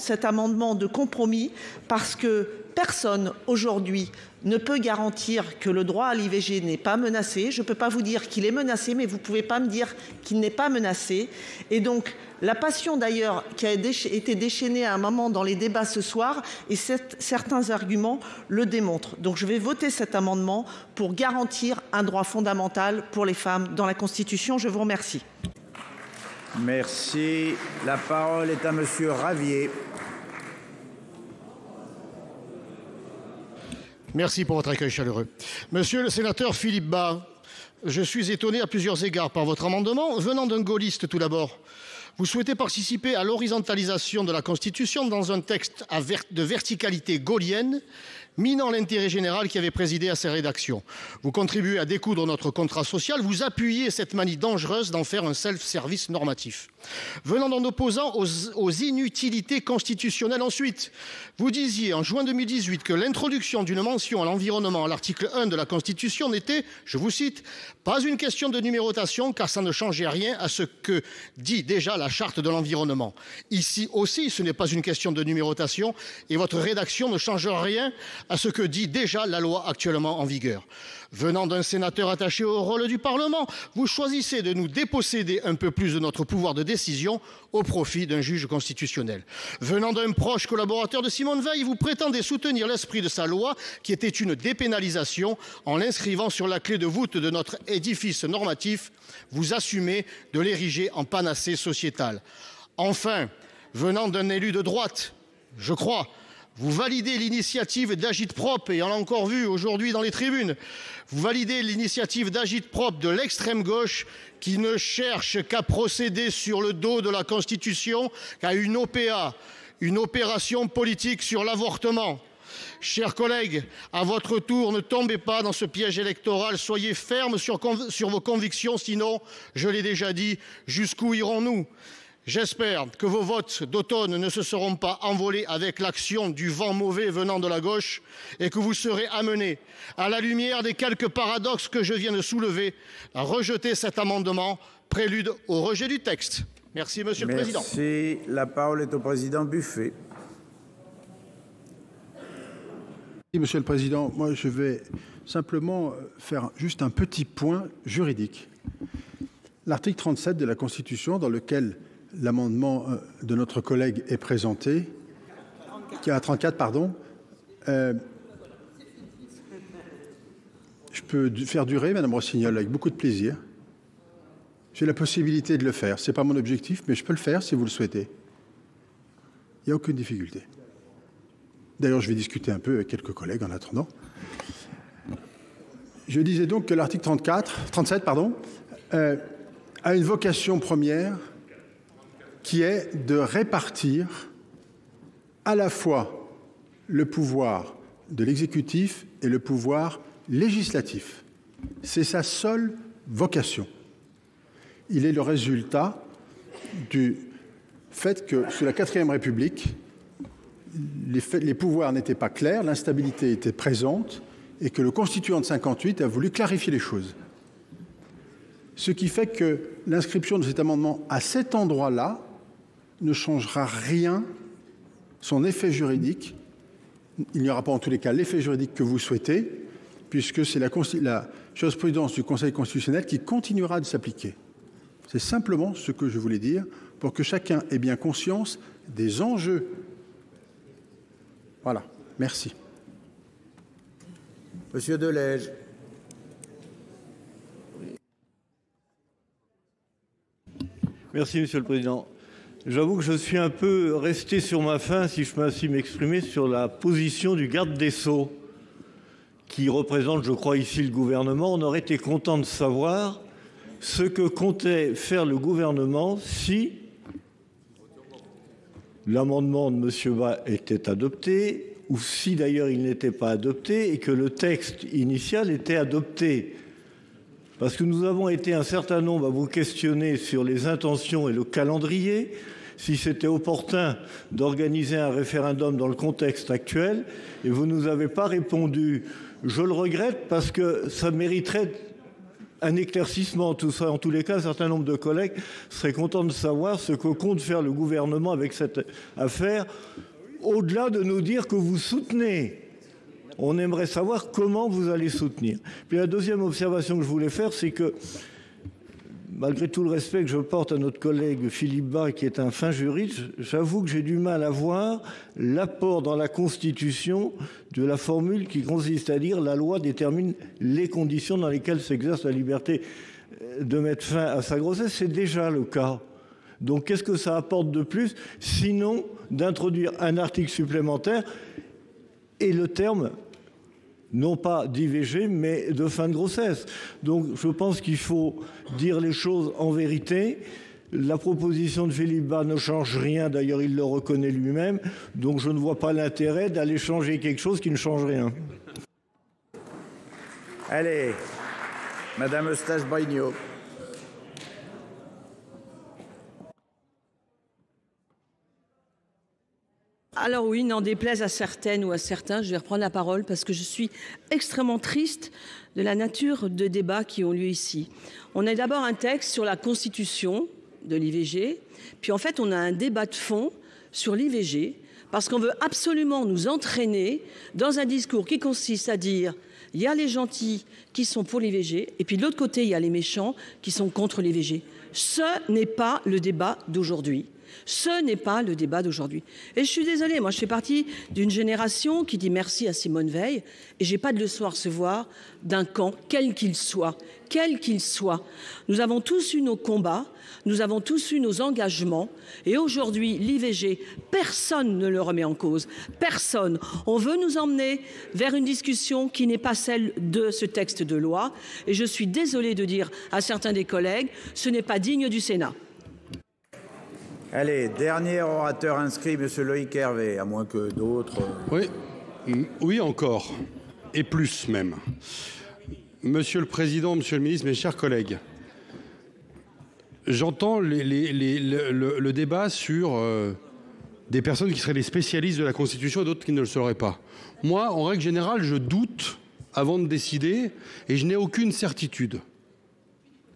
de compromis, parce que personne aujourd'hui ne peut garantir que le droit à l'IVG n'est pas menacé. Je ne peux pas vous dire qu'il est menacé, mais vous ne pouvez pas me dire qu'il n'est pas menacé. Et donc, la passion d'ailleurs qui a été déchaînée à un moment dans les débats ce soir, et certains arguments le démontrent. Donc je vais voter cet amendement pour garantir un droit fondamental pour les femmes dans la Constitution. Je vous remercie. Merci. La parole est à Monsieur Ravier. Merci pour votre accueil chaleureux. Monsieur le sénateur Philippe Bas, je suis étonné à plusieurs égards par votre amendement. Venant d'un gaulliste tout d'abord, vous souhaitez participer à l'horizontalisation de la Constitution dans un texte de verticalité gaullienne, minant l'intérêt général qui avait présidé à sa rédaction. Vous contribuez à découdre notre contrat social, vous appuyez cette manie dangereuse d'en faire un self-service normatif. Venant d'un opposant aux inutilités constitutionnelles ensuite, vous disiez en juin 2018 que l'introduction d'une mention à l'environnement à l'article 1 de la Constitution n'était, je vous cite, pas une question de numérotation car ça ne changeait rien à ce que dit déjà la charte de l'environnement. Ici aussi, ce n'est pas une question de numérotation et votre rédaction ne change rien à ce que dit déjà la loi actuellement en vigueur. Venant d'un sénateur attaché au rôle du Parlement, vous choisissez de nous déposséder un peu plus de notre pouvoir de décision au profit d'un juge constitutionnel. Venant d'un proche collaborateur de Simone Veil, vous prétendez soutenir l'esprit de sa loi qui était une dépénalisation en l'inscrivant sur la clé de voûte de notre édifice normatif. Vous assumez de l'ériger en panacée sociétale. Enfin, venant d'un élu de droite, je crois, Vous validez l'initiative d'Agitprop, et on l'a encore vu aujourd'hui dans les tribunes, vous validez l'initiative d'Agitprop de l'extrême gauche qui ne cherche qu'à procéder sur le dos de la Constitution, qu'à une OPA, une opération politique sur l'avortement. Chers collègues, à votre tour, ne tombez pas dans ce piège électoral, soyez fermes sur vos convictions, sinon, je l'ai déjà dit, jusqu'où irons-nous ? J'espère que vos votes d'automne ne se seront pas envolés avec l'action du vent mauvais venant de la gauche et que vous serez amenés, à la lumière des quelques paradoxes que je viens de soulever, à rejeter cet amendement, prélude au rejet du texte. Merci, Monsieur le Président. Merci. La parole est au président Buffet. Monsieur le Président, moi je vais simplement faire juste un petit point juridique. L'article 37 de la Constitution, dans lequel l'amendement de notre collègue est présenté, qui est à 34, pardon, je peux faire durer, Madame Rossignol, avec beaucoup de plaisir. J'ai la possibilité de le faire. Ce n'est pas mon objectif, mais je peux le faire si vous le souhaitez. Il n'y a aucune difficulté. D'ailleurs, je vais discuter un peu avec quelques collègues en attendant. Je disais donc que l'article 37 a une vocation première qui est de répartir à la fois le pouvoir de l'exécutif et le pouvoir législatif. C'est sa seule vocation. Il est le résultat du fait que, sous la 4e République, les pouvoirs n'étaient pas clairs, l'instabilité était présente et que le constituant de 58 a voulu clarifier les choses. Ce qui fait que l'inscription de cet amendement à cet endroit-là ne changera rien, son effet juridique. Il n'y aura pas en tous les cas l'effet juridique que vous souhaitez, puisque c'est la jurisprudence du Conseil constitutionnel qui continuera de s'appliquer. C'est simplement ce que je voulais dire pour que chacun ait bien conscience des enjeux. Voilà, merci. Monsieur Delège. Merci, Monsieur le Président. J'avoue que je suis un peu resté sur ma faim, si je peux ainsi m'exprimer, sur la position du garde des Sceaux, qui représente, je crois, ici le gouvernement. On aurait été content de savoir ce que comptait faire le gouvernement si l'amendement de M. Bas était adopté, ou si d'ailleurs il n'était pas adopté et que le texte initial était adopté. Parce que nous avons été un certain nombre à vous questionner sur les intentions et le calendrier, si c'était opportun d'organiser un référendum dans le contexte actuel, et vous ne nous avez pas répondu. Je le regrette parce que ça mériterait un éclaircissement, tout ça. En tous les cas, un certain nombre de collègues seraient contents de savoir ce que compte faire le gouvernement avec cette affaire, au-delà de nous dire que vous soutenez. On aimerait savoir comment vous allez soutenir. Puis la deuxième observation que je voulais faire, c'est que, malgré tout le respect que je porte à notre collègue Philippe Bas, qui est un fin juriste, j'avoue que j'ai du mal à voir l'apport dans la Constitution de la formule qui consiste à dire « la loi détermine les conditions dans lesquelles s'exerce la liberté de mettre fin à sa grossesse ». C'est déjà le cas. Donc qu'est-ce que ça apporte de plus, sinon d'introduire un article supplémentaire et le terme, non pas d'IVG, mais de fin de grossesse. Donc je pense qu'il faut dire les choses en vérité. La proposition de Philippe Bas ne change rien, d'ailleurs il le reconnaît lui-même, donc je ne vois pas l'intérêt d'aller changer quelque chose qui ne change rien. Allez, Madame Eustache-Brinio. Alors oui, n'en déplaise à certaines ou à certains, je vais reprendre la parole parce que je suis extrêmement triste de la nature de débats qui ont lieu ici. On a d'abord un texte sur la constitution de l'IVG, puis en fait on a un débat de fond sur l'IVG parce qu'on veut absolument nous entraîner dans un discours qui consiste à dire il y a les gentils qui sont pour l'IVG et puis de l'autre côté il y a les méchants qui sont contre l'IVG. Ce n'est pas le débat d'aujourd'hui. Ce n'est pas le débat d'aujourd'hui. Et je suis désolée, moi je fais partie d'une génération qui dit merci à Simone Veil et j'ai pas de leçon à recevoir d'un camp, quel qu'il soit. Quel qu'il soit. Nous avons tous eu nos combats, nous avons tous eu nos engagements et aujourd'hui, l'IVG, personne ne le remet en cause. Personne. On veut nous emmener vers une discussion qui n'est pas celle de ce texte de loi et je suis désolée de dire à certains des collègues, ce n'est pas digne du Sénat. Allez, dernier orateur inscrit, monsieur Loïc Hervé, à moins que d'autres. Oui, encore. Et plus même. Monsieur le Président, Monsieur le Ministre, mes chers collègues, j'entends le débat sur des personnes qui seraient des spécialistes de la Constitution et d'autres qui ne le seraient pas. Moi, en règle générale, je doute avant de décider et je n'ai aucune certitude.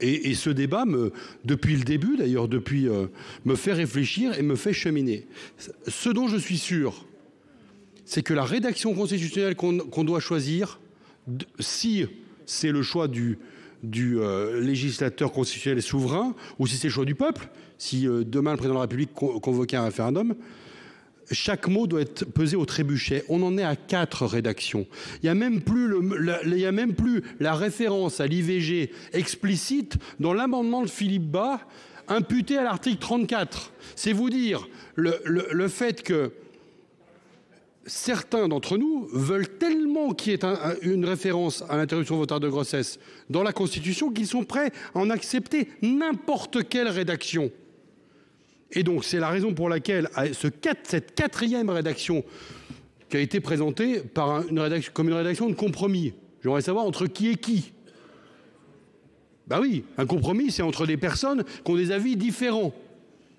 Et ce débat, depuis le début d'ailleurs, me fait réfléchir et me fait cheminer. Ce dont je suis sûr, c'est que la rédaction constitutionnelle qu'on doit choisir, si c'est le choix du législateur constitutionnel souverain ou si c'est le choix du peuple, si demain le président de la République convoquait un référendum, chaque mot doit être pesé au trébuchet. On en est à 4 rédactions. Il n'y a même plus la référence à l'IVG explicite dans l'amendement de Philippe Bas imputé à l'article 34. C'est vous dire le fait que certains d'entre nous veulent tellement qu'il y ait une référence à l'interruption volontaire de grossesse dans la Constitution qu'ils sont prêts à en accepter n'importe quelle rédaction. Et donc c'est la raison pour laquelle cette 4e rédaction qui a été présentée comme une rédaction de compromis. J'aimerais savoir entre qui et qui. Ben oui, un compromis c'est entre des personnes qui ont des avis différents.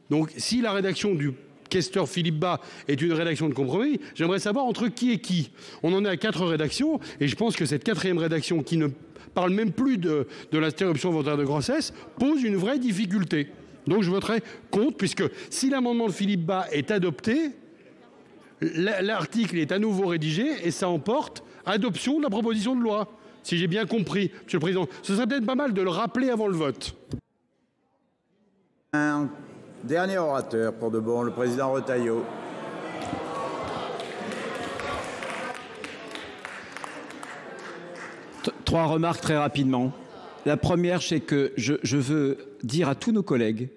Donc si la rédaction du questeur Philippe Bas est une rédaction de compromis, j'aimerais savoir entre qui et qui. On en est à 4 rédactions et je pense que cette 4e rédaction qui ne parle même plus de l'interruption volontaire de grossesse pose une vraie difficulté. Donc je voterai contre puisque si l'amendement de Philippe Bas est adopté, l'article est à nouveau rédigé et ça emporte adoption de la proposition de loi. Si j'ai bien compris, Monsieur le Président, ce serait peut-être pas mal de le rappeler avant le vote. Dernier orateur pour de bon, le président Retailleau. Trois remarques très rapidement. La première, c'est que je veux dire à tous nos collègues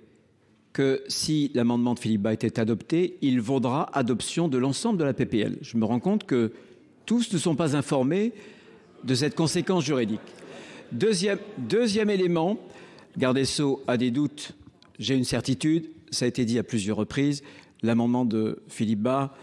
que si l'amendement de Philippe Bas était adopté, il vaudra adoption de l'ensemble de la PPL. Je me rends compte que tous ne sont pas informés de cette conséquence juridique. Deuxième élément, garde des Sceaux a des doutes. J'ai une certitude, ça a été dit à plusieurs reprises, l'amendement de Philippe Bas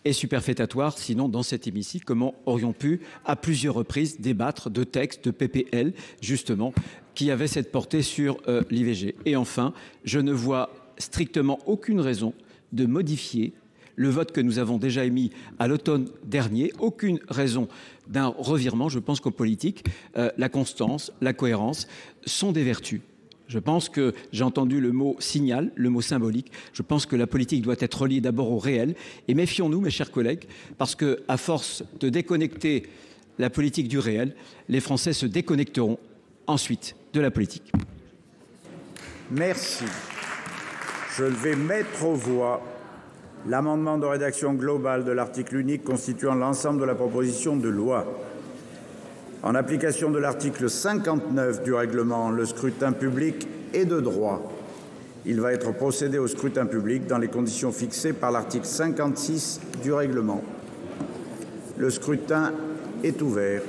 est superfétatoire, sinon dans cet hémicycle, comment aurions pu à plusieurs reprises débattre de textes, de PPL, justement, qui avaient cette portée sur l'IVG. Et enfin, je ne vois strictement aucune raison de modifier le vote que nous avons déjà émis à l'automne dernier, aucune raison d'un revirement. Je pense qu'en politique, la constance, la cohérence sont des vertus. Je pense que j'ai entendu le mot signal, le mot symbolique. Je pense que la politique doit être reliée d'abord au réel. Et méfions-nous, mes chers collègues, parce que à force de déconnecter la politique du réel, les Français se déconnecteront ensuite de la politique. Merci. Je vais mettre aux voix l'amendement de rédaction globale de l'article unique constituant l'ensemble de la proposition de loi. En application de l'article 59 du règlement, le scrutin public est de droit. Il va être procédé au scrutin public dans les conditions fixées par l'article 56 du règlement. Le scrutin est ouvert.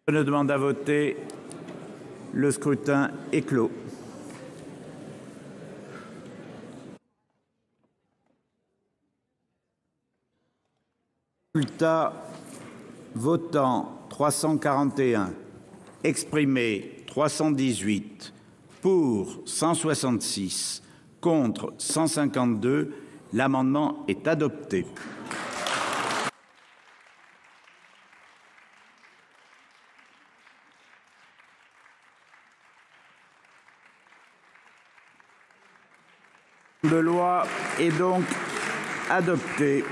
Je demande à voter. Le scrutin est clos. Résultat votant 341, exprimé 318, pour 166, contre 152, l'amendement est adopté. De loi est donc adopté.